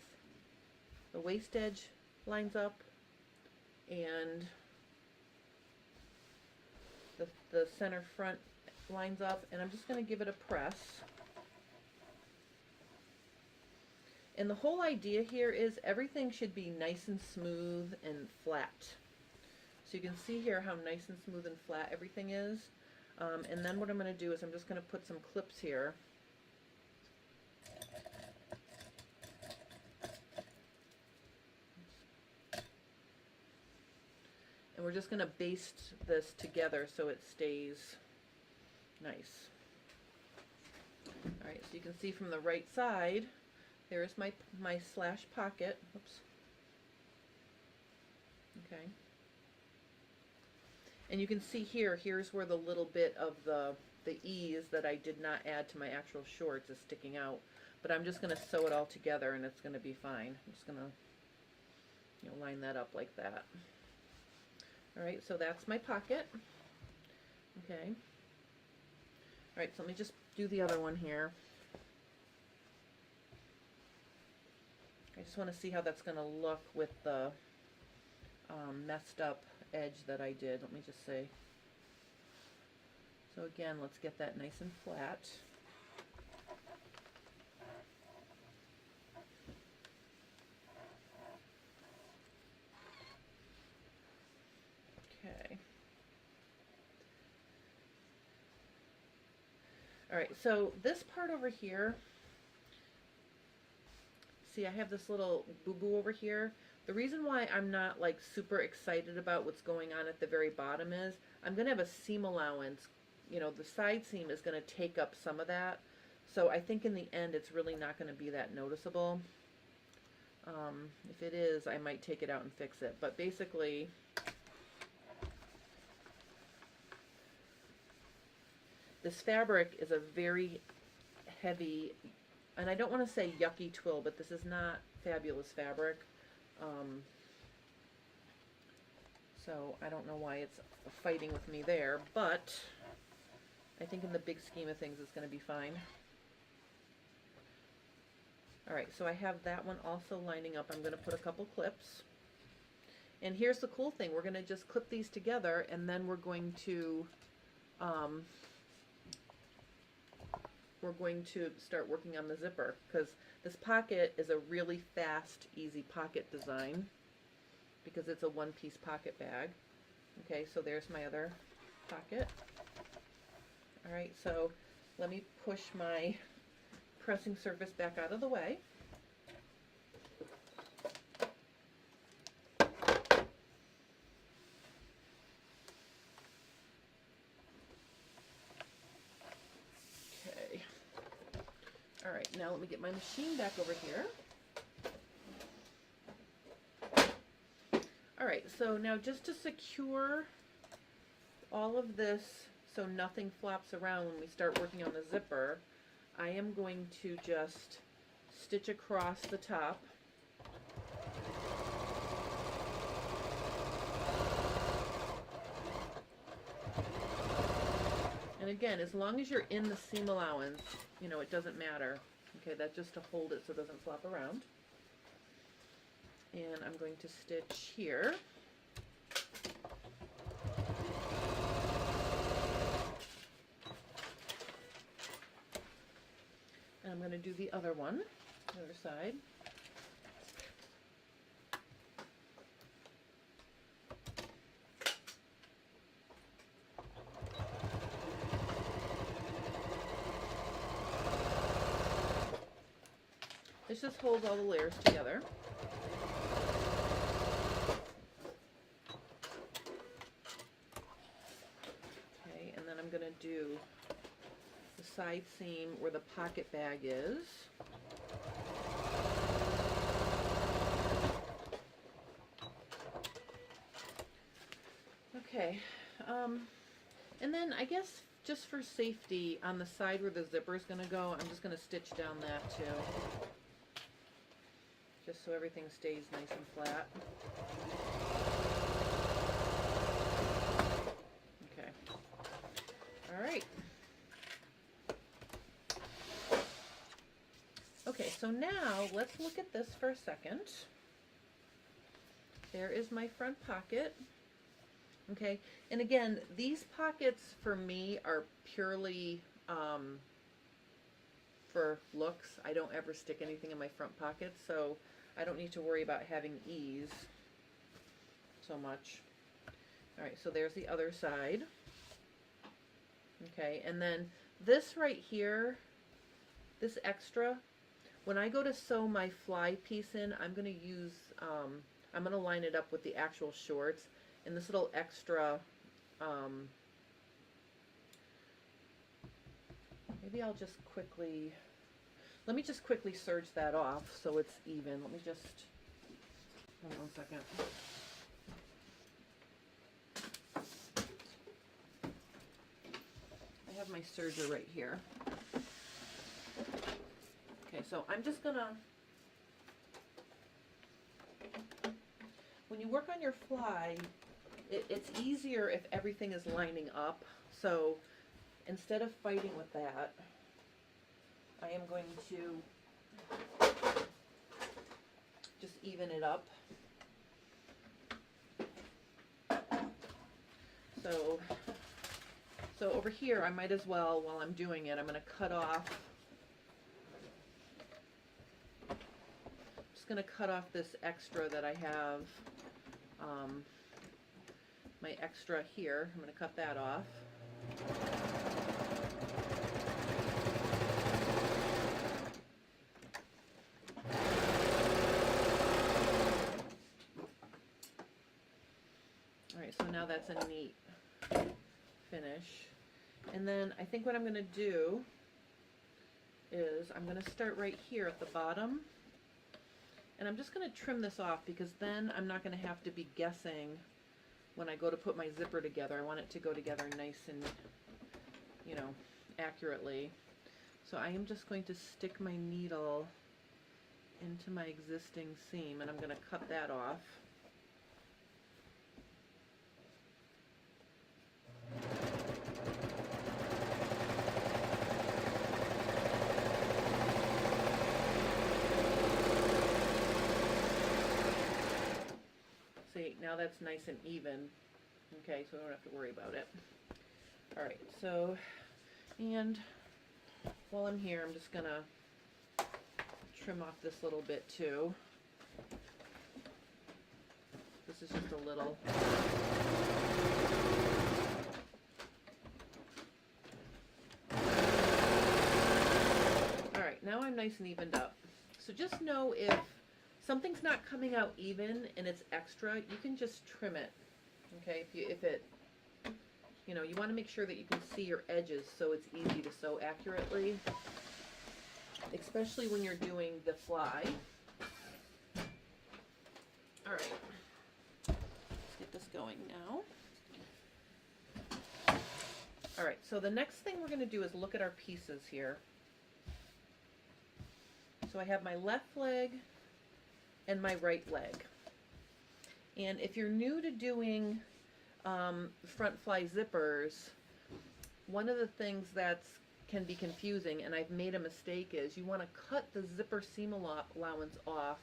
the waist edge, lines up, and the center front lines up, and I'm just going to give it a press. And the whole idea here is everything should be nice and smooth and flat. So you can see here how nice and smooth and flat everything is. And then what I'm going to do is I'm just going to put some clips here. And we're just going to baste this together so it stays nice. All right, so you can see from the right side, there's my slash pocket. Oops. Okay. And you can see here's where the little bit of the ease that I did not add to my actual shorts is sticking out. But I'm just going to sew it all together and it's going to be fine. I'm just going to line that up like that. All right, so that's my pocket. Okay. All right, so let me just do the other one here. I just want to see how that's going to look with the messed up edge that I did. Let me just say. So again, let's get that nice and flat. Okay. All right, so this part over here, see, I have this little boo-boo over here. The reason why I'm not like super excited about what's going on at the very bottom is I'm going to have a seam allowance. You know, the side seam is going to take up some of that. So I think in the end it's really not going to be that noticeable. If it is, I might take it out and fix it. But basically, this fabric is a very heavy, and I don't want to say yucky twill, but this is not fabulous fabric. So I don't know why it's fighting with me there, but I think in the big scheme of things it's going to be fine. Alright, so I have that one also lining up. I'm going to put a couple clips. And here's the cool thing. We're going to just clip these together, and then we're going to start working on the zipper, because this pocket is a really fast, easy pocket design because it's a one-piece pocket bag. Okay, so there's my other pocket. All right, so let me push my pressing surface back out of the way. Okay. All right, now let me get my machine back over here. All right, so now just to secure all of this so nothing flops around when we start working on the zipper, I am going to just stitch across the top. And again, as long as you're in the seam allowance, you know, it doesn't matter. Okay, that's just to hold it so it doesn't flop around. And I'm going to stitch here. And I'm going to do the other one, the other side. This just holds all the layers together. Okay, and then I'm going to do the side seam where the pocket bag is. Okay, and then I guess just for safety, on the side where the zipper is going to go, I'm just going to stitch down that too. Just so everything stays nice and flat. Okay. All right. Okay, so now let's look at this for a second. There is my front pocket. Okay, and again, these pockets for me are purely for looks. I don't ever stick anything in my front pockets, so I don't need to worry about having ease so much. All right, so there's the other side. Okay, and then this right here, this extra, when I go to sew my fly piece in, I'm going to use, I'm going to line it up with the actual shorts, and this little extra, maybe I'll just quickly, let me just quickly serge that off so it's even. Let me just, hold on a second. I have my serger right here. Okay, so I'm just gonna, when you work on your fly, it's easier if everything is lining up. So instead of fighting with that, I am going to just even it up. So over here, I might as well, while I'm doing it, I'm going to cut off, just going to cut off this extra that I have, my extra here. I'm going to cut that off. Alright, so now that's a neat finish. And then I think what I'm going to do is I'm going to start right here at the bottom. And I'm just going to trim this off because then I'm not going to have to be guessing when I go to put my zipper together. I want it to go together nice and, you know, accurately. So I am just going to stick my needle into my existing seam and I'm going to cut that off. See, now that's nice and even. Okay, so I don't have to worry about it. Alright, so, and while I'm here, I'm just gonna trim off this little bit too. This is just a little. Alright, now I'm nice and evened up. So just know if something's not coming out even and it's extra, you can just trim it. Okay, if it, you know, you want to make sure that you can see your edges so it's easy to sew accurately, especially when you're doing the fly. All right, let's get this going now. All right, so the next thing we're going to do is look at our pieces here. so I have my left leg and my right leg. And if you're new to doing front fly zippers, one of the things that can be confusing, and I've made a mistake, is you want to cut the zipper seam allowance off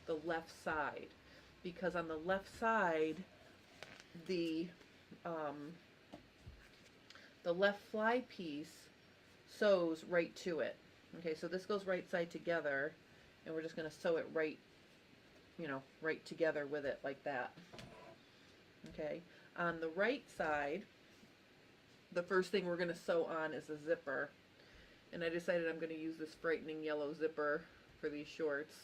the left side, because on the left side the left fly piece sews right to it. Okay, so this goes right side together, and we're just going to sew it right, you know, right together with it like that. Okay, on the right side, the first thing we're going to sew on is a zipper, and I decided I'm going to use this frightening yellow zipper for these shorts,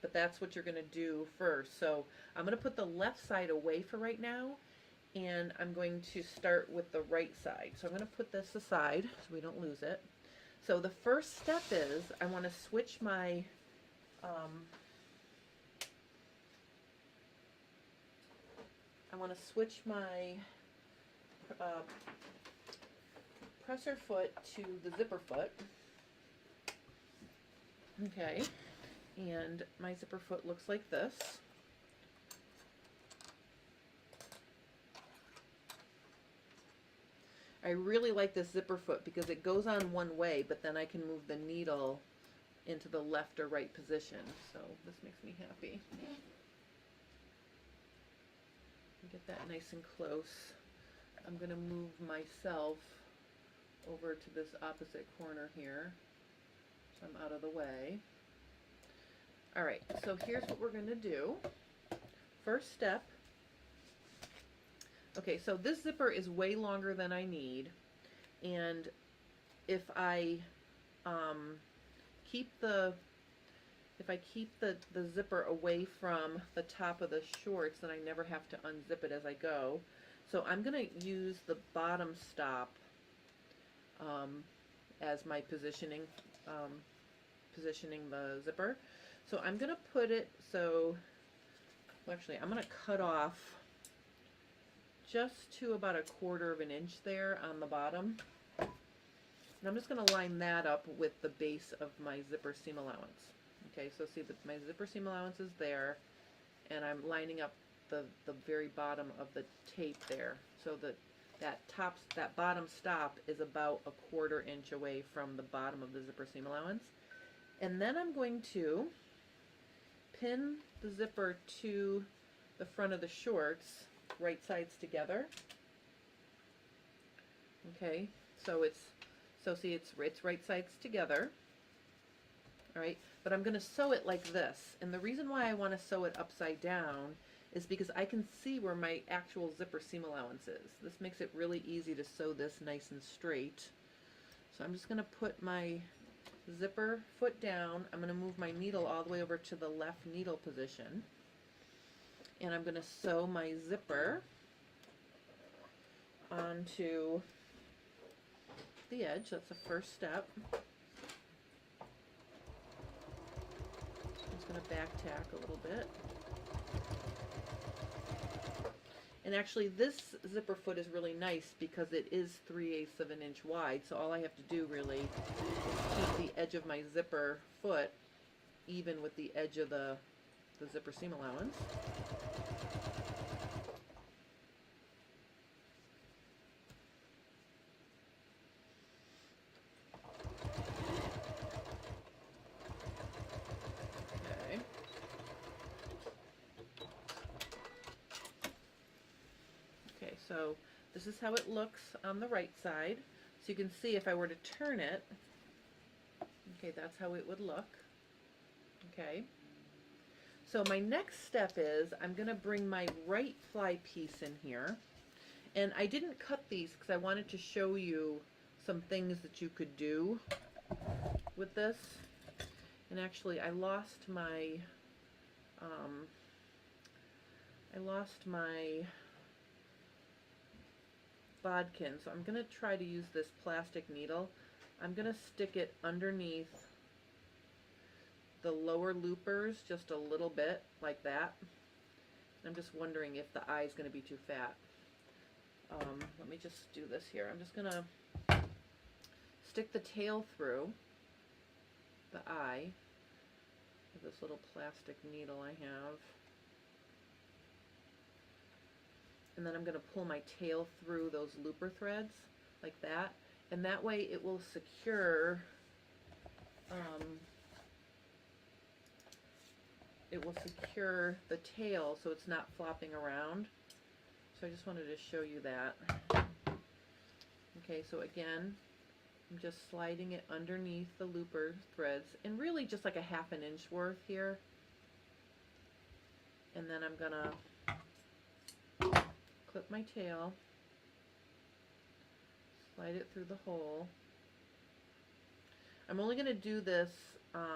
but that's what you're going to do first. So I'm going to put the left side away for right now, and I'm going to start with the right side. So I'm going to put this aside so we don't lose it. So the first step is I want to switch my presser foot to the zipper foot. Okay, and my zipper foot looks like this. I really like this zipper foot because it goes on one way, but then I can move the needle into the left or right position. So this makes me happy. Get that nice and close. I'm going to move myself over to this opposite corner here, so I'm out of the way. Alright, so here's what we're going to do. First step. Okay, so this zipper is way longer than I need, and if I keep the zipper away from the top of the shorts, then I never have to unzip it as I go. So I'm going to use the bottom stop as my positioning the zipper. So I'm going to put it so, well, actually I'm going to cut off just to about 1/4 of an inch there on the bottom. And I'm just going to line that up with the base of my zipper seam allowance. Okay, so see that my zipper seam allowance is there, and I'm lining up the very bottom of the tape there, so that bottom stop is about 1/4 inch away from the bottom of the zipper seam allowance. And then I'm going to pin the zipper to the front of the shorts, right sides together. Okay, so see it's right sides together. All right, but I'm going to sew it like this, and the reason why I want to sew it upside down is because I can see where my actual zipper seam allowance is. This makes it really easy to sew this nice and straight. So I'm just going to put my zipper foot down. I'm going to move my needle all the way over to the left needle position, and I'm going to sew my zipper onto the edge. That's the first step. I'm just going to back tack a little bit. And actually this zipper foot is really nice because it is 3/8 of an inch wide, so all I have to do really is keep the edge of my zipper foot even with the edge of the zipper seam allowance. So this is how it looks on the right side. So you can see if I were to turn it, okay, that's how it would look. Okay. So my next step is I'm going to bring my right fly piece in here. And I didn't cut these because I wanted to show you some things that you could do with this. And actually I lost my bodkin, so I'm going to try to use this plastic needle. I'm going to stick it underneath the lower loopers just a little bit, like that. I'm just wondering if the eye is going to be too fat. Let me just do this here. I'm just going to stick the tail through the eye with this little plastic needle I have. And then I'm going to pull my tail through those looper threads like that. And that way it will secure, the tail so it's not flopping around. So I just wanted to show you that. Okay, so again, I'm just sliding it underneath the looper threads, and really just like a 1/2 inch worth here. And then I'm gonna clip my tail, slide it through the hole. I'm only gonna do this, okay,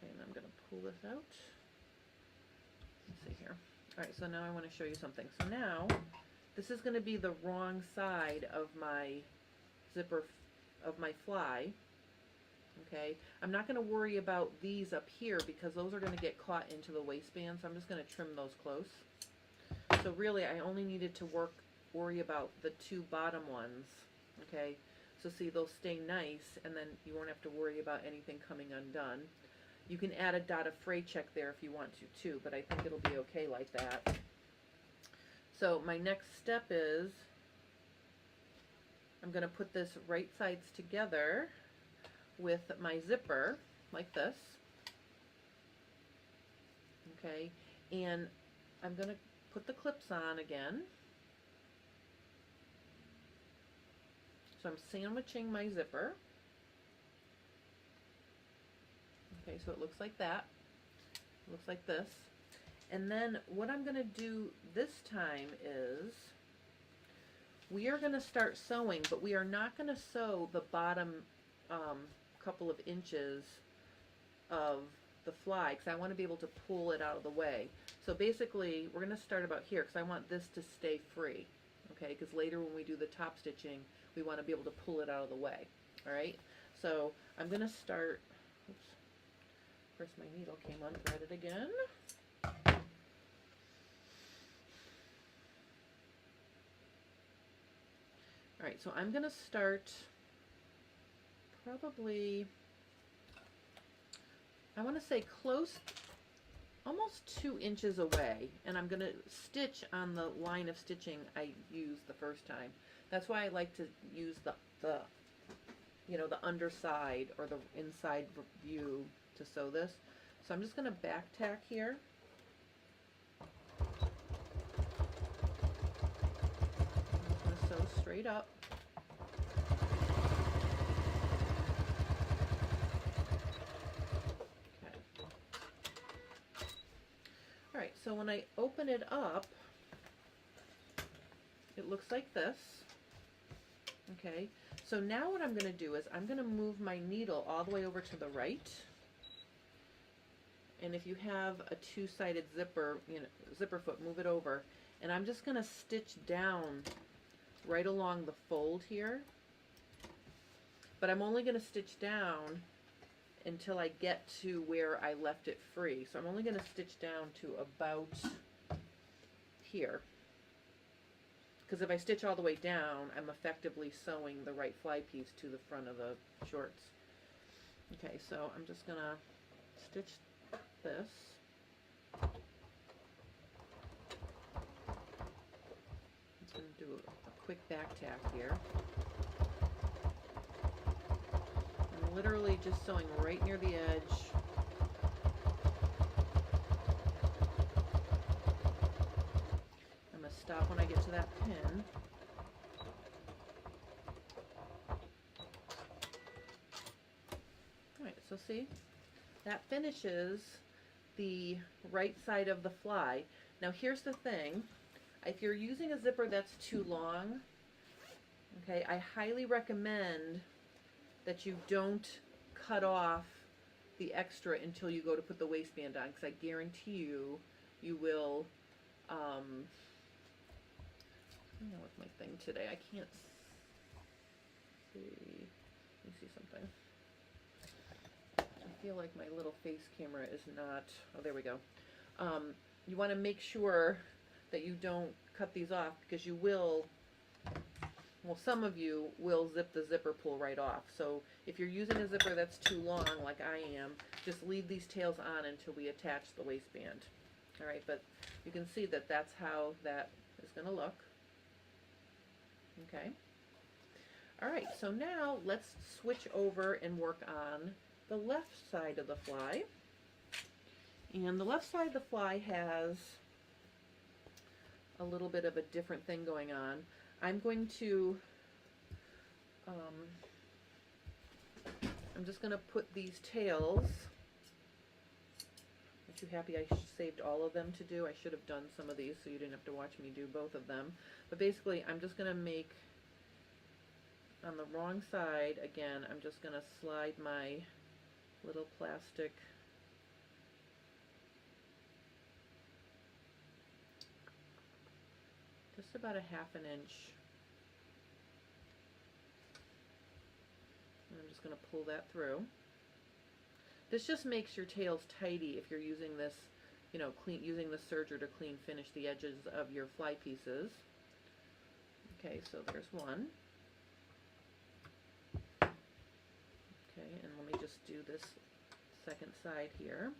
and I'm gonna pull this out. Let's see here. All right, so now I want to show you something. So now, this is going to be the wrong side of my zipper, of my fly. Okay, I'm not going to worry about these up here because those are going to get caught into the waistband, so I'm just going to trim those close. So really, I only needed to worry about the 2 bottom ones. Okay, so see, they'll stay nice, and then you won't have to worry about anything coming undone. You can add a dot of fray check there if you want to too, but I think it'll be okay like that. So my next step is I'm going to put this right sides together with my zipper like this. Okay, and I'm going to put the clips on again. So I'm sandwiching my zipper. Okay, so it looks like that. It looks like this. And then what I'm going to do this time is we are going to start sewing, but we are not going to sew the bottom couple of inches of the fly because I want to be able to pull it out of the way. So basically we're going to start about here because I want this to stay free. Okay, because later when we do the top stitching, we want to be able to pull it out of the way. All right, so I'm going to start. Oops. First, my needle came unthreaded again. All right, so I'm going to start probably, I want to say close, almost 2 inches away, and I'm going to stitch on the line of stitching I used the first time. That's why I like to use the you know, the underside or the inside view to sew this. So I'm just going to back tack here. I'm just going to sew straight up. Okay. All right, so when I open it up, it looks like this. Okay, so now what I'm going to do is I'm going to move my needle all the way over to the right. And if you have a 2-sided zipper, you know, zipper foot, move it over. And I'm just going to stitch down right along the fold here. But I'm only going to stitch down until I get to where I left it free. So I'm only going to stitch down to about here. Because if I stitch all the way down, I'm effectively sewing the right fly piece to the front of the shorts. Okay, so I'm just going to stitch this. I'm just going to do a quick back tack here. I'm literally just sewing right near the edge. I'm going to stop when I get to that pin. Alright, so see, that finishes the right side of the fly. Now here's the thing, if you're using a zipper that's too long, okay, I highly recommend that you don't cut off the extra until you go to put the waistband on, because I guarantee you, you will, I don't know what's my thing today, I can't see, let me see something. I feel like my little face camera is not, oh there we go. You want to make sure that you don't cut these off because you will well, some of you will zip the zipper pull right off. So if you're using a zipper that's too long, like I am, just leave these tails on until we attach the waistband. All right, but you can see that that's how that is going to look. Okay. All right, so now let's switch over and work on the left side of the fly. And the left side of the fly has a little bit of a different thing going on. I'm going to, I'm just going to put these tails. Aren't you happy I saved all of them to do? I should have done some of these so you didn't have to watch me do both of them. But basically, I'm just going to make, on the wrong side, again, I'm just going to slide my little plastic just about a 1/2 inch. And I'm just going to pull that through. This just makes your tails tidy if you're using this, you know, using the serger to clean finish the edges of your fly pieces. Okay, so there's one. Okay, and let me just do this second side here.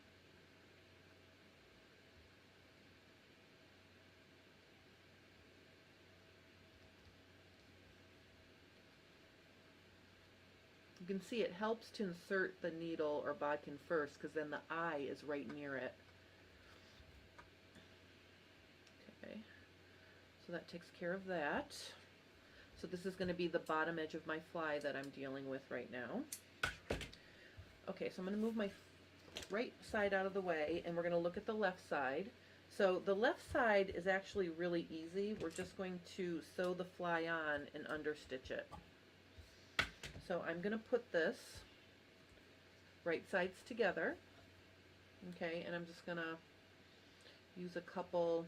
You can see it helps to insert the needle or bodkin first, because then the eye is right near it. Okay, so that takes care of that. So this is going to be the bottom edge of my fly that I'm dealing with right now. Okay, so I'm going to move my right side out of the way, and we're going to look at the left side. So the left side is actually really easy. We're just going to sew the fly on and understitch it. So I'm going to put this right sides together, okay, and I'm just going to use a couple,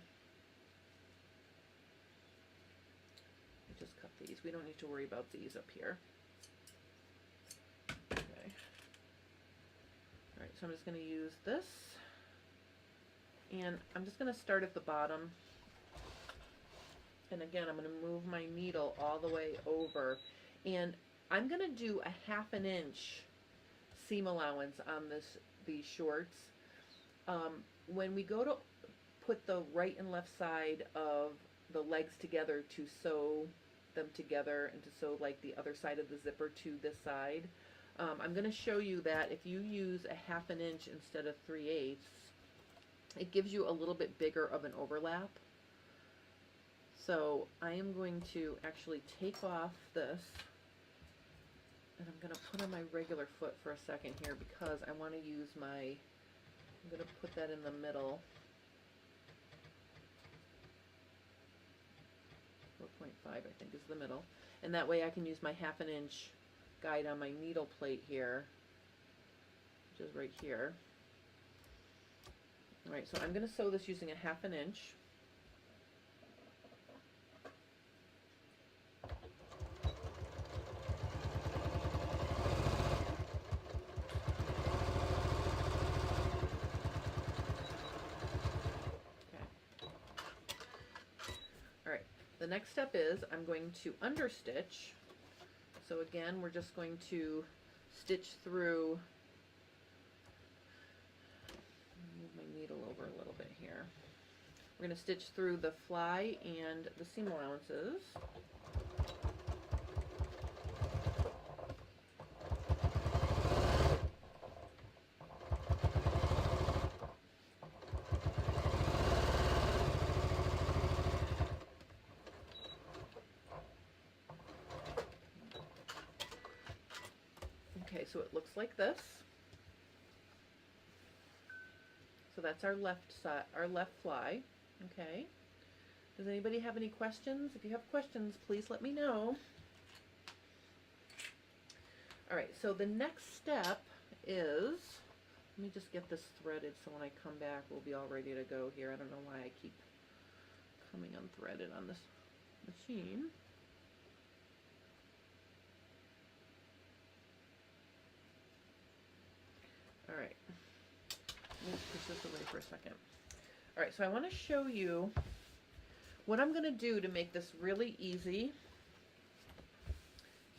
just cut these. We don't need to worry about these up here. Okay. All right, so I'm just going to use this, and I'm just going to start at the bottom, and again, I'm going to move my needle all the way over, and I'm going to do a 1/2 inch seam allowance on these shorts. When we go to put the right and left side of the legs together to sew them together and to sew like the other side of the zipper to this side, I'm going to show you that if you use a 1/2 inch instead of 3/8, it gives you a little bit bigger of an overlap. So I am going to actually take off this. And I'm going to put on my regular foot for a second here because I want to use I'm going to put that in the middle. 4.5 I think is the middle. And that way I can use my 1/2 inch guide on my needle plate here, which is right here. Alright, so I'm going to sew this using a 1/2 inch. The next step is I'm going to understitch. So again, we're just going to stitch through, move my needle over a little bit here. We're going to stitch through the fly and the seam allowances. Okay, so it looks like this. So that's our left side, our left fly. Okay. Does anybody have any questions? If you have questions, please let me know. All right, so the next step is, let me just get this threaded so when I come back we'll be all ready to go here. I don't know why I keep coming unthreaded on this machine. All right, let me push this away for a second. All right, so I want to show you what I'm going to do to make this really easy.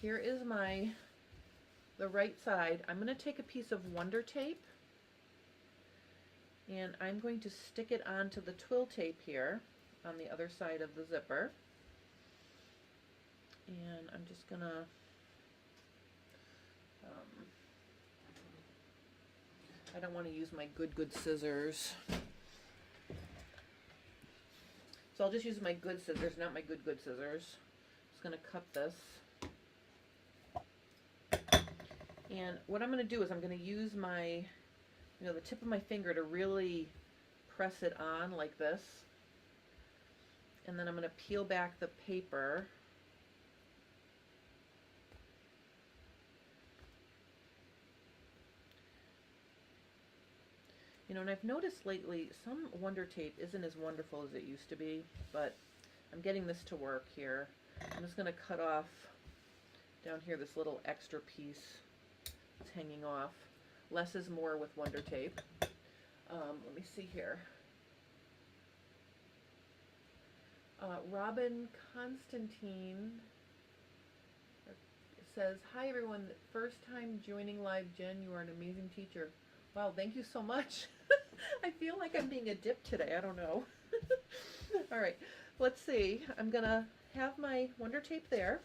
here is the right side. I'm going to take a piece of Wonder Tape and I'm going to stick it onto the twill tape here on the other side of the zipper. And I'm just going to I don't want to use my good scissors. So I'll just use my good scissors, not my good scissors. Just going to cut this. And what I'm going to do is I'm going to use my, the tip of my finger to really press it on like this. And then I'm going to peel back the paper. And I've noticed lately some Wonder Tape isn't as wonderful as it used to be, but I'm getting this to work here. I'm just going to cut off down here this little extra piece that's hanging off. Less is more with Wonder Tape. Let me see here. Robin Constantine says, "Hi everyone, first time joining live. Jen, you are an amazing teacher." Wow, thank you so much. I feel like I'm being a dip today. I don't know. All right, let's see. I'm going to have my Wonder Tape there.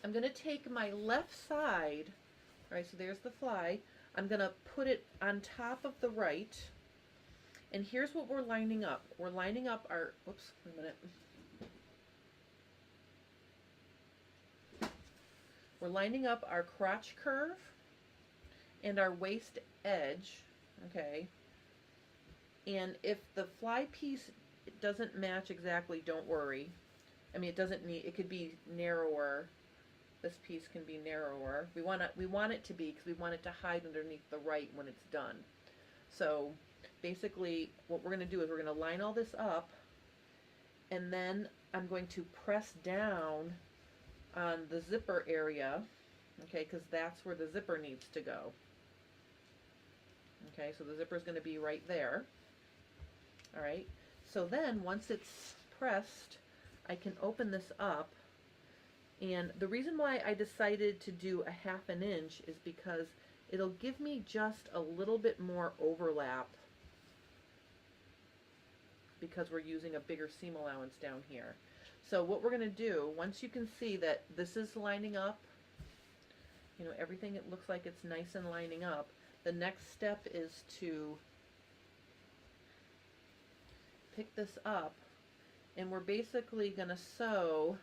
I'm going to take my left side. All right, so there's the fly. I'm going to put it on top of the right. And here's what we're lining up. We're lining up our, whoops, wait a minute. We're lining up our crotch curve and our waist edge, okay? And if the fly piece doesn't match exactly, don't worry. I mean, it doesn't need, it could be narrower. This piece can be narrower. We want it to be, because we want it to hide underneath the right when it's done. So basically what we're going to do is we're going to line all this up, and then I'm going to press down on the zipper area, okay, because that's where the zipper needs to go. Okay, so the zipper is going to be right there. All right, so then once it's pressed, I can open this up. And the reason why I decided to do a 1/2 inch is because it'll give me just a little bit more overlap, because we're using a bigger seam allowance down here. So what we're going to do, once you can see that this is lining up, everything, it looks like it's nice and lining up, the next step is to pick this up, and we're basically going to sew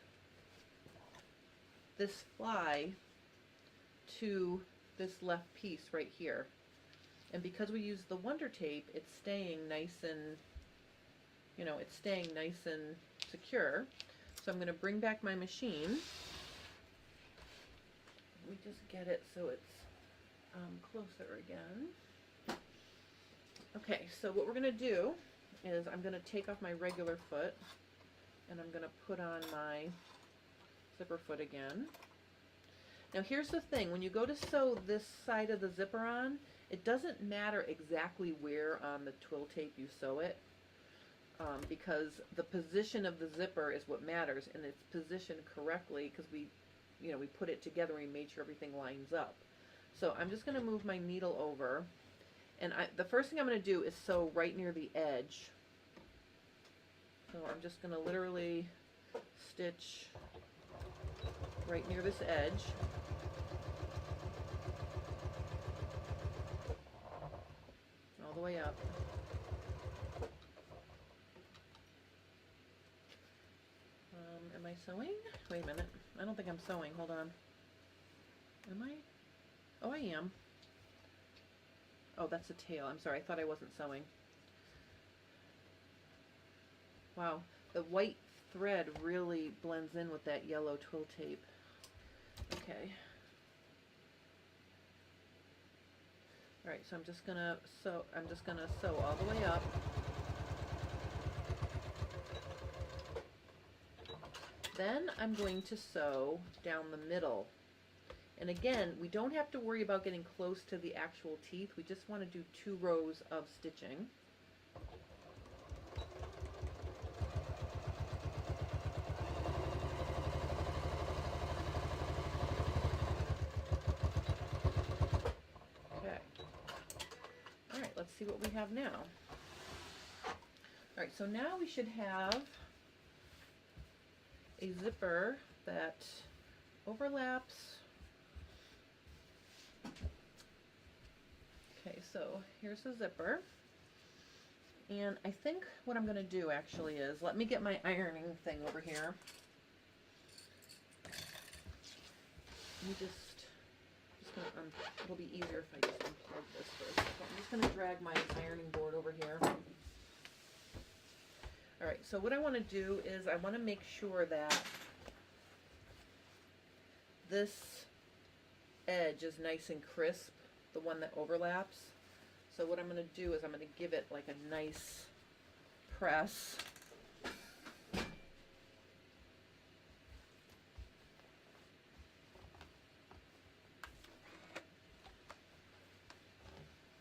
this fly to this left piece right here. And because we use the Wonder Tape, it's staying nice and, it's staying nice and secure. So I'm going to bring back my machine. Let me just get it so it's closer again. Okay, so what we're going to do is I'm going to take off my regular foot and I'm going to put on my zipper foot again. Now here's the thing, when you go to sew this side of the zipper on, it doesn't matter exactly where on the twill tape you sew it, because the position of the zipper is what matters, and it's positioned correctly because we put it together and we made sure everything lines up. So I'm just going to move my needle over, and the first thing I'm going to do is sew right near the edge. So I'm just going to literally stitch right near this edge. All the way up. Am I sewing? Wait a minute. I don't think I'm sewing. Hold on. Am I? Oh, I am. Oh, that's a tail. I'm sorry. I thought I wasn't sewing. Wow. The white thread really blends in with that yellow twill tape. Okay. All right, so I'm just gonna sew all the way up. Then I'm going to sew down the middle. And again, we don't have to worry about getting close to the actual teeth. We just want to do 2 rows of stitching. see what we have now. All right, so now we should have a zipper that overlaps. Okay, so here's the zipper. And I think what I'm going to do actually is, let me get my ironing thing over here. Let me just gonna, it'll be easier if I just unplug this for a second. I'm just going to drag my ironing board over here. All right, so what I want to do is I want to make sure that this edge is nice and crisp, the one that overlaps. So what I'm going to do is I'm going to give it like a nice press.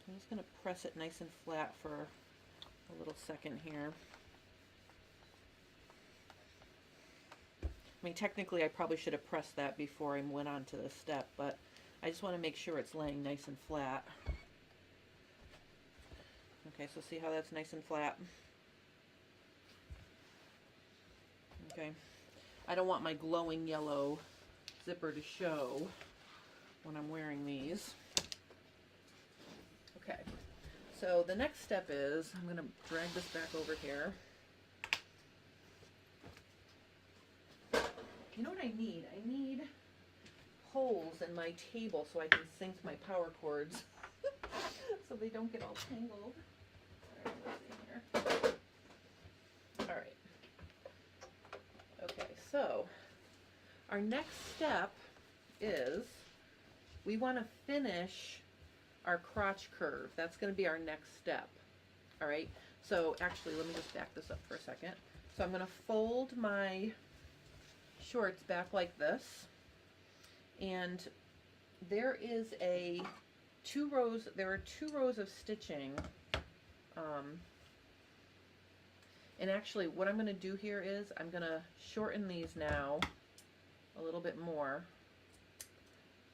I'm just going to press it nice and flat for a little second here. I mean, technically I probably should have pressed that before I went on to this step, but I just want to make sure it's laying nice and flat. Okay, so see how that's nice and flat? Okay. I don't want my glowing yellow zipper to show when I'm wearing these. Okay, so the next step is, I'm going to drag this back over here. You know what I need? I need holes in my table so I can sink my power cords so they don't get all tangled. All right, let's see here. All right. Okay, so our next step is we want to finish our crotch curve. That's going to be our next step. All right. So actually, let me just back this up for a second. So I'm going to fold my shorts back like this, and there is there are two rows of stitching, and actually what I'm going to do here is I'm going to shorten these now a little bit more.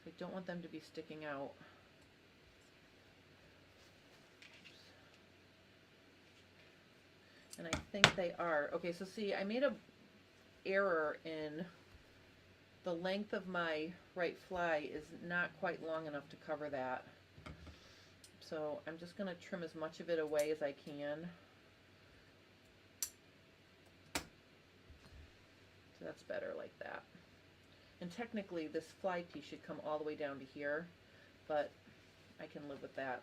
I don't want them to be sticking out. And I think they are. Okay, so see, I made a error in the length of my right fly is not quite long enough to cover that. So I'm just going to trim as much of it away as I can. So that's better like that. And technically this fly piece should come all the way down to here, but I can live with that.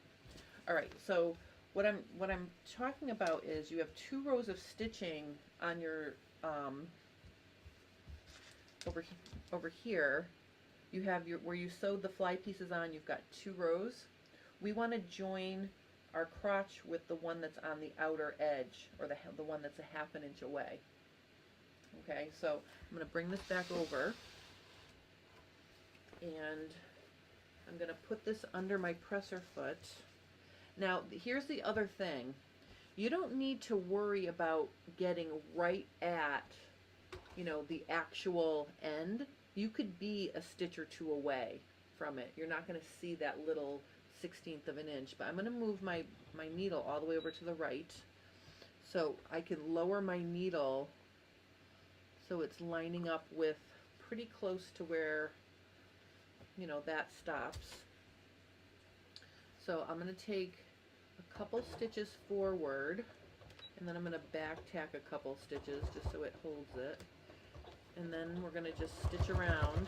All right, so what I'm talking about is you have two rows of stitching on your over here. You have where you sewed the fly pieces on, you've got two rows. We want to join our crotch with the one that's on the outer edge, or the one that's a ½ inch away. Okay, so I'm going to bring this back over, and I'm going to put this under my presser foot. Now, here's the other thing. You don't need to worry about getting right at, you know, the actual end. You could be a stitch or two away from it. You're not going to see that little 1/16 of an inch, but I'm going to move my needle all the way over to the right so I can lower my needle so it's lining up with pretty close to where, you know, that stops. So I'm going to take a couple stitches forward, and then I'm going to back tack a couple stitches just so it holds it. And then we're going to just stitch around.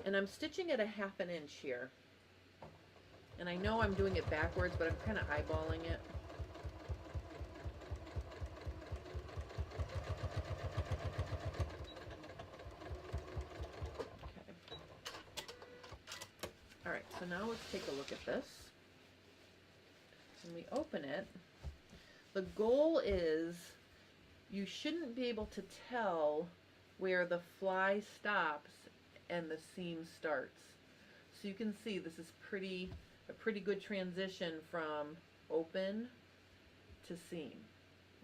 And I'm stitching at a ½ inch here. And I know I'm doing it backwards, but I'm kind of eyeballing it. Okay. All right, so now let's take a look at this. When we open it, the goal is you shouldn't be able to tell where the fly stops and the seam starts. So you can see this is a pretty good transition from open to seam.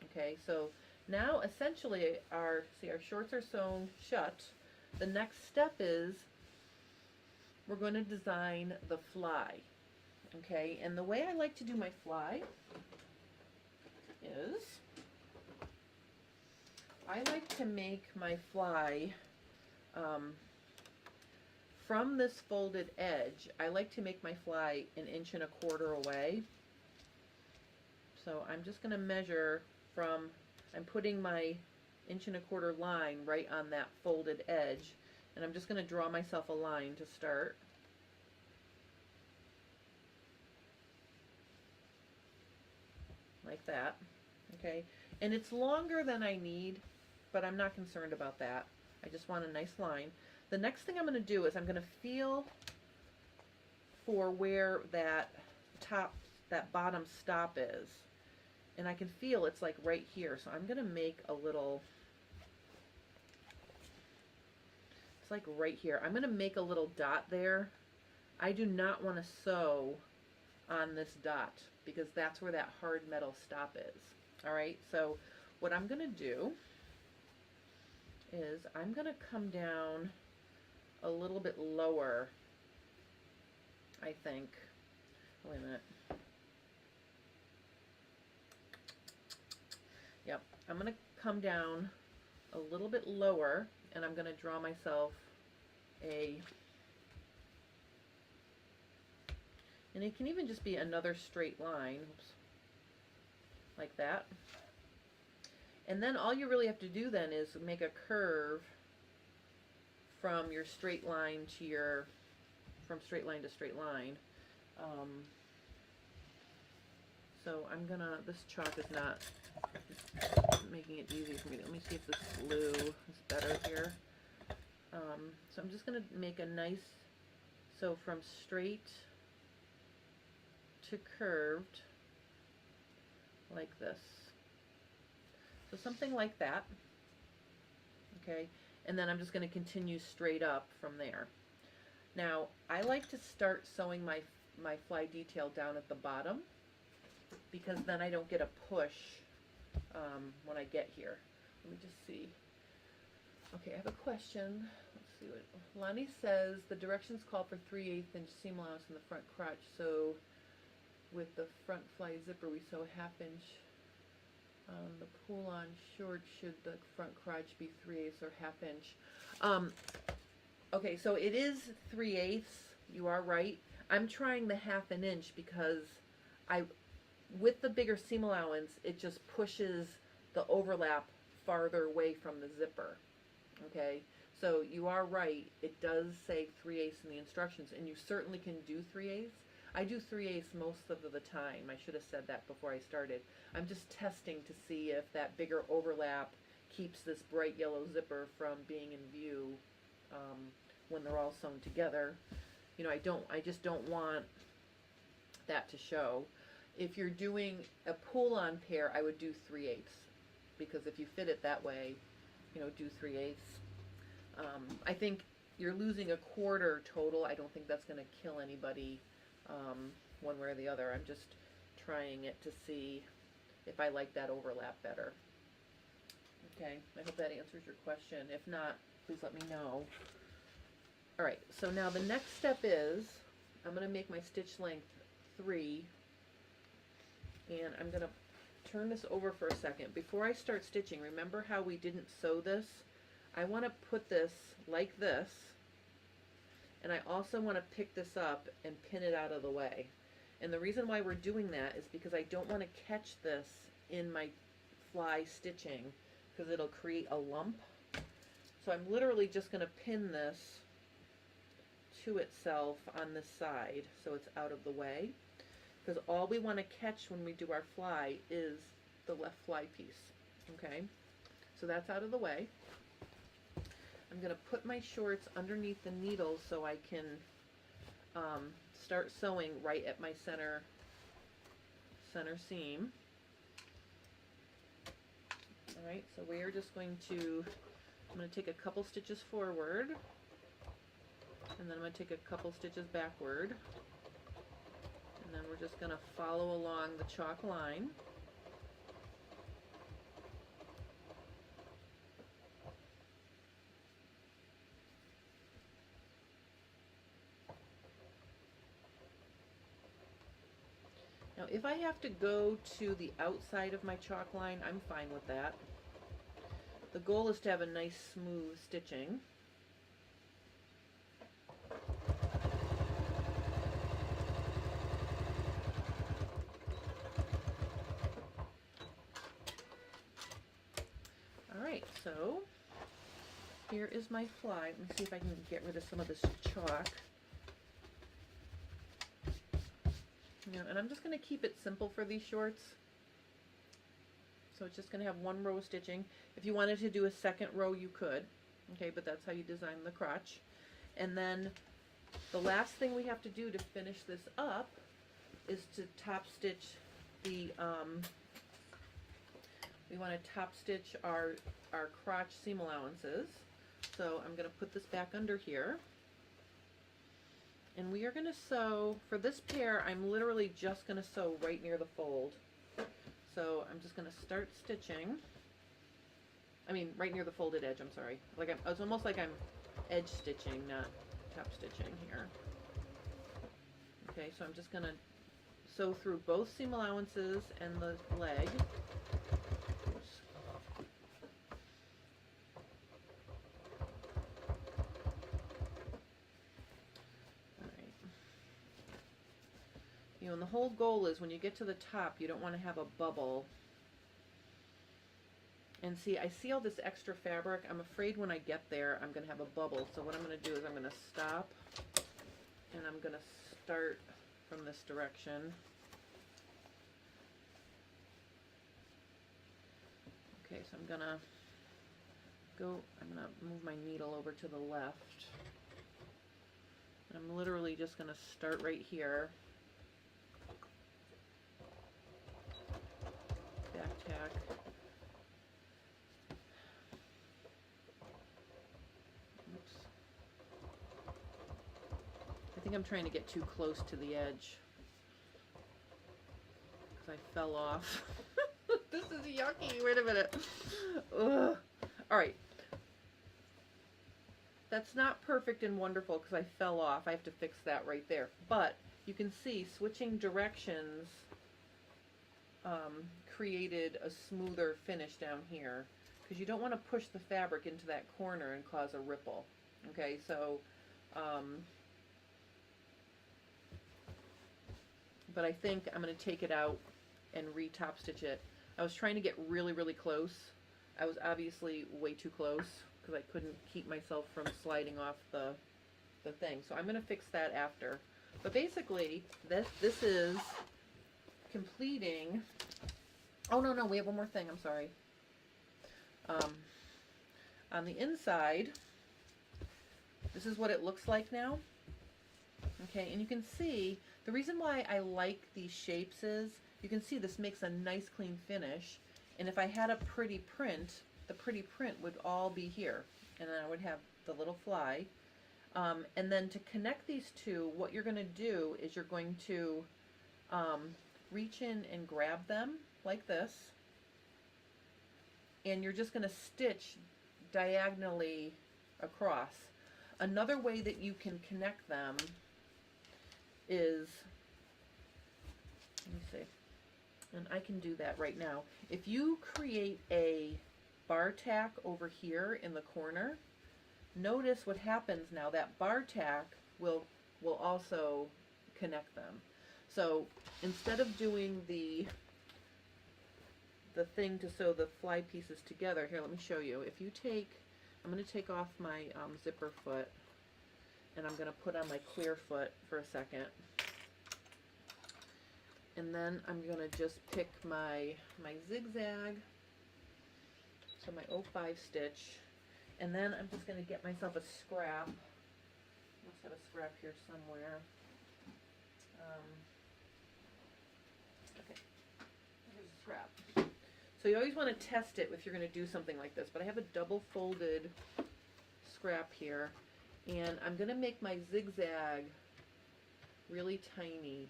Okay, so now essentially our shorts are sewn shut. The next step is we're going to design the fly. Okay, and the way I like to do my fly is I like to make my fly from this folded edge. I like to make my fly 1.25 inches away. So I'm just going to measure from, I'm putting my 1.25 inch line right on that folded edge, and I'm just going to draw myself a line to start. Like that, okay? And it's longer than I need, but I'm not concerned about that. I just want a nice line. The next thing I'm going to do is I'm going to feel for where that bottom stop is. And I can feel it's like right here. So I'm going to make a little, it's like right here. I'm going to make a little dot there. I do not want to sew on this dot because that's where that hard metal stop is. All right, so what I'm going to do is I'm going to come down a little bit lower, I think. Wait a minute. Yep, I'm going to come down a little bit lower, and I'm going to draw myself a, and it can even just be another straight line. Oops. Like that. And then all you really have to do then is make a curve from your straight line to your, from straight line to straight line. So I'm gonna, this chalk is not making it easy for me. Let me see if this blue is better here. So I'm just gonna make a nice, so from straight to curved, like this. So something like that, okay? And then I'm just going to continue straight up from there. Now, I like to start sewing my fly detail down at the bottom because then I don't get a push when I get here. Let me just see. Okay, I have a question. Let's see what Lonnie says. The directions call for 3/8 inch seam allowance in the front crotch. So with the front fly zipper, we sew 1/2 inch. The pull-on short, should the front crotch be 3/8 or 1/2 inch? Okay, so it is 3/8. You are right. I'm trying the 1/2 inch because with the bigger seam allowance, it just pushes the overlap farther away from the zipper. Okay, so you are right. It does say 3/8 in the instructions, and you certainly can do 3/8. I do 3/8 most of the time. I should have said that before I started. I'm just testing to see if that bigger overlap keeps this bright yellow zipper from being in view when they're all sewn together. You know, I just don't want that to show. If you're doing a pull-on pair, I would do 3/8 because if you fit it that way, you know, do 3/8. I think you're losing 1/4 total. I don't think that's going to kill anybody one way or the other. I'm just trying it to see if I like that overlap better. Okay, I hope that answers your question. If not, please let me know. All right, so now the next step is I'm going to make my stitch length 3, and I'm going to turn this over for a second. Before I start stitching, remember how we didn't sew this? I want to put this like this, and I also want to pick this up and pin it out of the way. And the reason why we're doing that is because I don't want to catch this in my fly stitching because it'll create a lump. So I'm literally just going to pin this to itself on this side so it's out of the way, because all we want to catch when we do our fly is the left fly piece. Okay, so that's out of the way. I'm going to put my shorts underneath the needle so I can start sewing right at my center seam. All right, so we are just going to, I'm going to take a couple stitches forward, and then I'm going to take a couple stitches backward, and then we're just going to follow along the chalk line. Now if I have to go to the outside of my chalk line, I'm fine with that. The goal is to have a nice smooth stitching. Alright, so here is my fly. Let me see if I can get rid of some of this chalk. And I'm just going to keep it simple for these shorts. So it's just going to have one row of stitching. If you wanted to do a second row, you could. Okay, but that's how you design the crotch. And then the last thing we have to do to finish this up is to top stitch the, we want to top stitch our crotch seam allowances. So I'm going to put this back under here. And we are going to sew, for this pair, I'm literally just going to sew right near the fold. So I'm just going to start stitching. I mean, right near the folded edge, I'm sorry. Like it's almost like I'm edge stitching, not top stitching here. Okay, so I'm just going to sew through both seam allowances and the leg. And the whole goal is when you get to the top, you don't want to have a bubble. And see, I see all this extra fabric. I'm afraid when I get there, I'm going to have a bubble. So what I'm going to do is I'm going to stop, and I'm going to start from this direction. Okay, so I'm going to move my needle over to the left. And I'm literally just going to start right here. Back tack. Oops. I think I'm trying to get too close to the edge because I fell off. This is yucky. Wait a minute. Ugh. All right. That's not perfect and wonderful because I fell off. I have to fix that right there. But you can see switching directions created a smoother finish down here because you don't want to push the fabric into that corner and cause a ripple. Okay, so but I think I'm going to take it out and re-top stitch it. I was trying to get really, really close. I was obviously way too close because I couldn't keep myself from sliding off the thing. So I'm going to fix that after. But basically, this is completing. Oh no, we have one more thing. I'm sorry. On the inside, this is what it looks like now. Okay, and you can see the reason why I like these shapes is you can see this makes a nice clean finish. And if I had a pretty print, the pretty print would all be here, and then I would have the little fly. And then to connect these two, what you're going to do is you're going to reach in and grab them like this, and you're just going to stitch diagonally across. Another way that you can connect them is, let me see, and I can do that right now. If you create a bar tack over here in the corner, notice what happens now. That bar tack will also connect them. So instead of doing the thing to sew the fly pieces together, here, let me show you. If you take, I'm going to take off my zipper foot, and I'm going to put on my clear foot for a second. And then I'm going to just pick my zigzag, so my 05 stitch, and then I'm just going to get myself a scrap. Let's have a scrap here somewhere. Okay, here's a scrap. So you always want to test it if you're going to do something like this, but I have a double folded scrap here, and I'm going to make my zigzag really tiny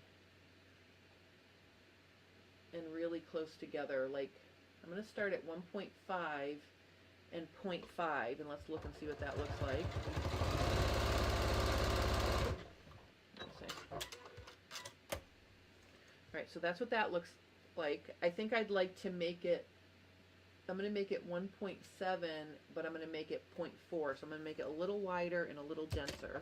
and really close together. Like, I'm going to start at 1.5 and 0.5, and let's look and see what that looks like. Let's see. All right, so that's what that looks like. I think I'd like to make it, I'm going to make it 1.7, but I'm going to make it 0.4. So I'm going to make it a little wider and a little denser.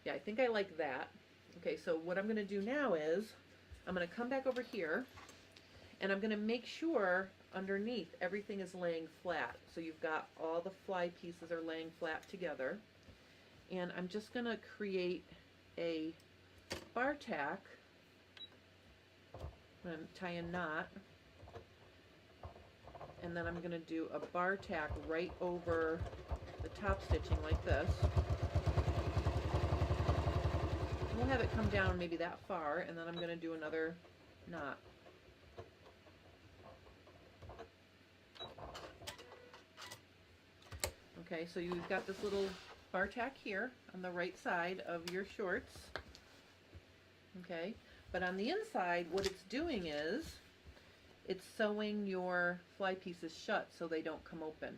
Yeah, I think I like that. Okay, so what I'm going to do now is I'm going to come back over here and I'm going to make sure underneath everything is laying flat. So you've got all the fly pieces are laying flat together. And I'm just going to create a bar tack. I'm going to tie a knot. And then I'm going to do a bar tack right over the top stitching like this. We'll have it come down maybe that far, and then I'm going to do another knot. Okay, so you've got this little bar tack here on the right side of your shorts. Okay, but on the inside, what it's doing is it's sewing your fly pieces shut so they don't come open.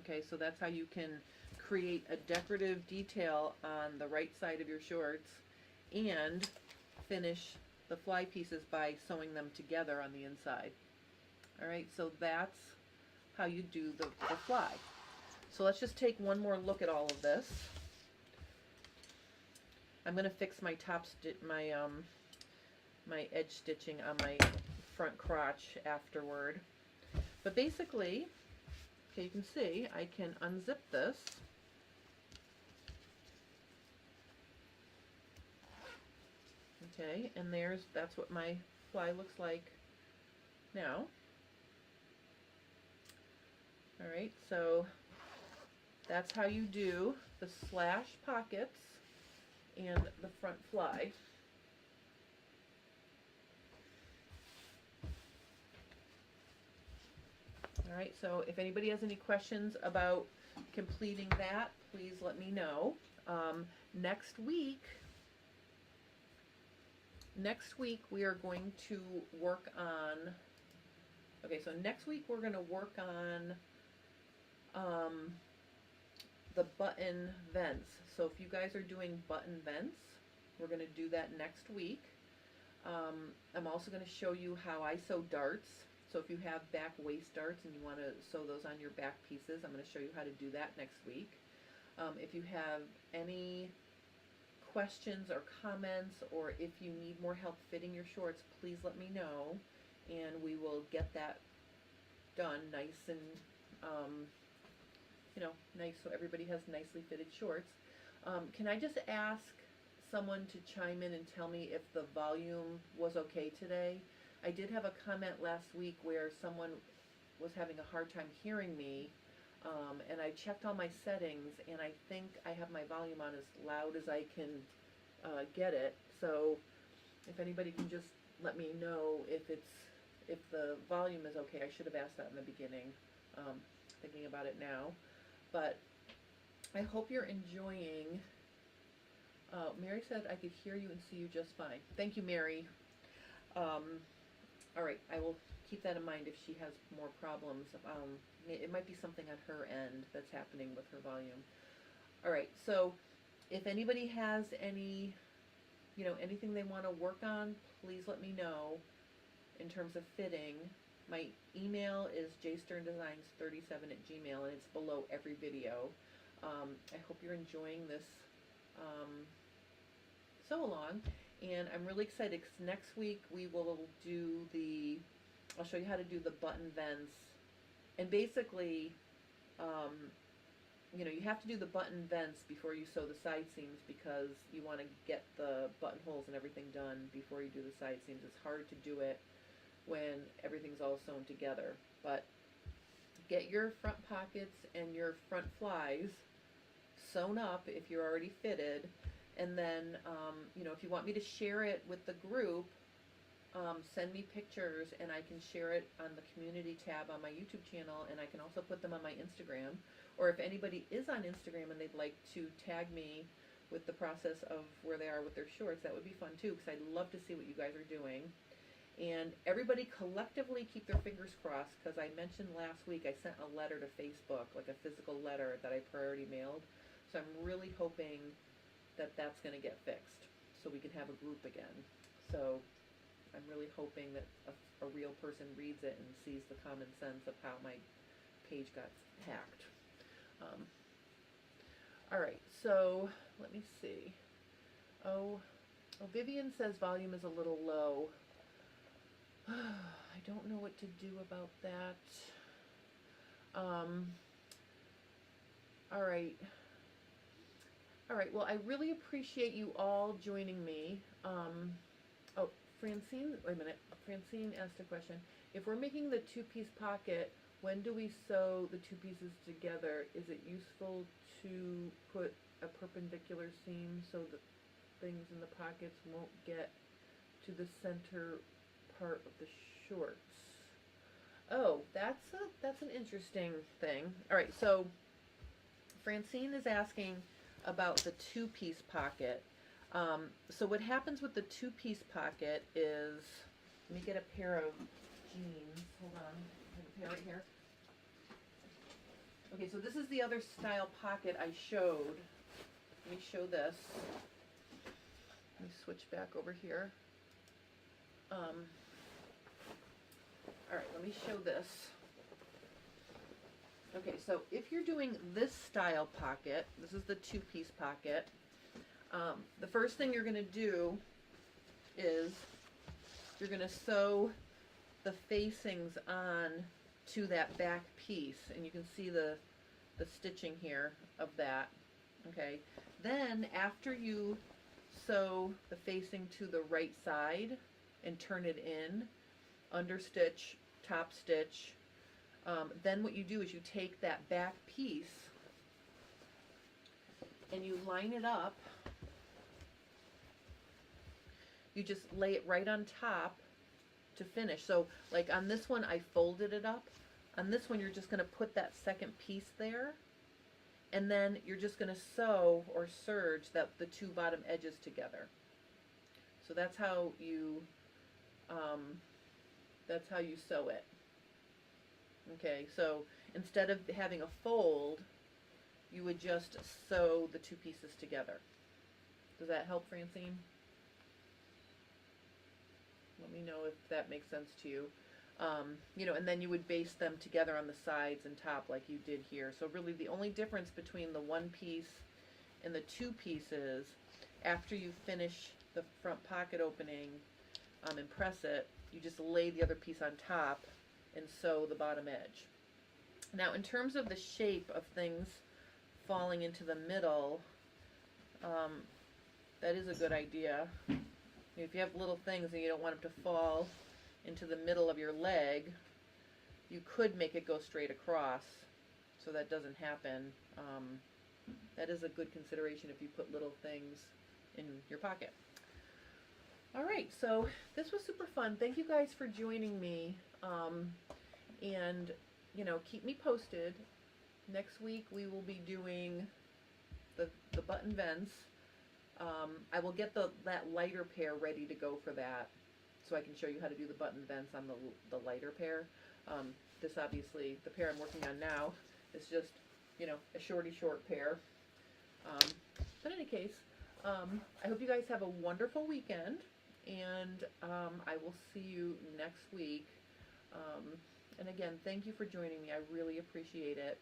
Okay, so that's how you can create a decorative detail on the right side of your shorts and finish the fly pieces by sewing them together on the inside. All right, so that's how you do the fly. So let's just take one more look at all of this. I'm going to fix my my edge stitching on my front crotch afterward. But basically, okay, you can see I can unzip this. Okay, and that's what my fly looks like now. All right, so that's how you do the slash pockets and the front fly. All right, so if anybody has any questions about completing that, please let me know. Next week we are going to work on, okay, so next week we're going to work on the button vents. So if you guys are doing button vents, we're going to do that next week. I'm also going to show you how I sew darts. So if you have back waist darts and you want to sew those on your back pieces, I'm going to show you how to do that next week. If you have any questions or comments, or if you need more help fitting your shorts, please let me know, and we will get that done nice and nice so everybody has nicely fitted shorts. Can I just ask someone to chime in and tell me if the volume was okay today? I did have a comment last week where someone was having a hard time hearing me, and I checked all my settings, and I think I have my volume on as loud as I can get it. So if anybody can just let me know if the volume is okay. I should have asked that in the beginning, thinking about it now. But I hope you're enjoying. Mary said I could hear you and see you just fine. Thank you, Mary. All right, I will keep that in mind if she has more problems. It might be something on her end that's happening with her volume. All right, so if anybody has any, anything they want to work on, please let me know in terms of fitting. My email is jsterndesigns37@gmail, and it's below every video. I hope you're enjoying this sew along, and I'm really excited because next week we will do I'll show you how to do the button vents, and basically, you have to do the button vents before you sew the side seams because you want to get the buttonholes and everything done before you do the side seams. It's hard to do it when everything's all sewn together, but get your front pockets and your front flies sewn up if you're already fitted, and then if you want me to share it with the group, send me pictures and I can share it on the community tab on my YouTube channel, and I can also put them on my Instagram. Or if anybody is on Instagram and they'd like to tag me with the process of where they are with their shorts, that would be fun too, because I'd love to see what you guys are doing. And everybody collectively keep their fingers crossed, because I mentioned last week I sent a letter to Facebook, like a physical letter that I priority mailed. So I'm really hoping that that's going to get fixed so we can have a group again. So I'm really hoping that a real person reads it and sees the common sense of how my page got hacked. All right, so let me see. Oh, Vivian says volume is a little low. I don't know what to do about that. All right. All right, well, I really appreciate you all joining me. Oh, Francine, wait a minute. Francine asked a question. If we're making the two-piece pocket, when do we sew the two pieces together? Is it useful to put a perpendicular seam so that things in the pockets won't get to the center part of the shorts? Oh, that's an interesting thing. All right, so Francine is asking about the two-piece pocket. So what happens with the two-piece pocket is, let me get a pair of jeans. Hold on, I have a pair right here. Okay, so this is the other style pocket I showed. Let me show this. Let me switch back over here. All right, let me show this. Okay, so if you're doing this style pocket, this is the two-piece pocket, the first thing you're going to do is you're going to sew the facings on to that back piece, and you can see the stitching here of that. Okay, then after you sew the facing to the right side and turn it in, understitch, top stitch, then what you do is you take that back piece and you line it up. You just lay it right on top to finish. So like on this one I folded it up. On this one you're just going to put that second piece there, and then you're just going to sew or serge the two bottom edges together. So that's how you sew it. Okay, so instead of having a fold, you would just sew the two pieces together. Does that help, Francine? Let me know if that makes sense to you. You know, and then you would baste them together on the sides and top like you did here. So really the only difference between the one piece and the two pieces, after you finish the front pocket opening and press it, you just lay the other piece on top and sew the bottom edge. Now in terms of the shape of things falling into the middle, that is a good idea. If you have little things and you don't want them to fall into the middle of your leg, you could make it go straight across so that doesn't happen. That is a good consideration if you put little things in your pocket. All right, so this was super fun. Thank you guys for joining me. And, you know, keep me posted. Next week we will be doing the button vents. I will get that lighter pair ready to go for that, so I can show you how to do the button vents on the lighter pair. This obviously, the pair I'm working on now, is just, you know, a short pair. But in any case, I hope you guys have a wonderful weekend, and I will see you next week. And again, thank you for joining me. I really appreciate it.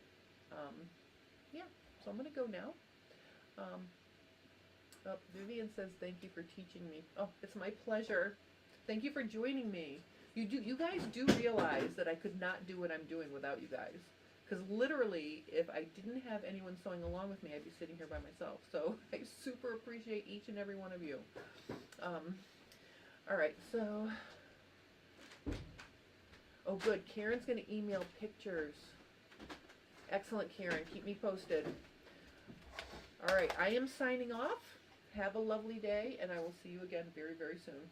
Yeah, so I'm going to go now. Oh, Vivian says, thank you for teaching me. Oh, it's my pleasure. Thank you for joining me. You guys do realize that I could not do what I'm doing without you guys. Because literally, if I didn't have anyone sewing along with me, I'd be sitting here by myself. So I super appreciate each and every one of you. All right, so... Oh, good. Karen's going to email pictures. Excellent, Karen. Keep me posted. All right, I am signing off. Have a lovely day, and I will see you again very, very soon.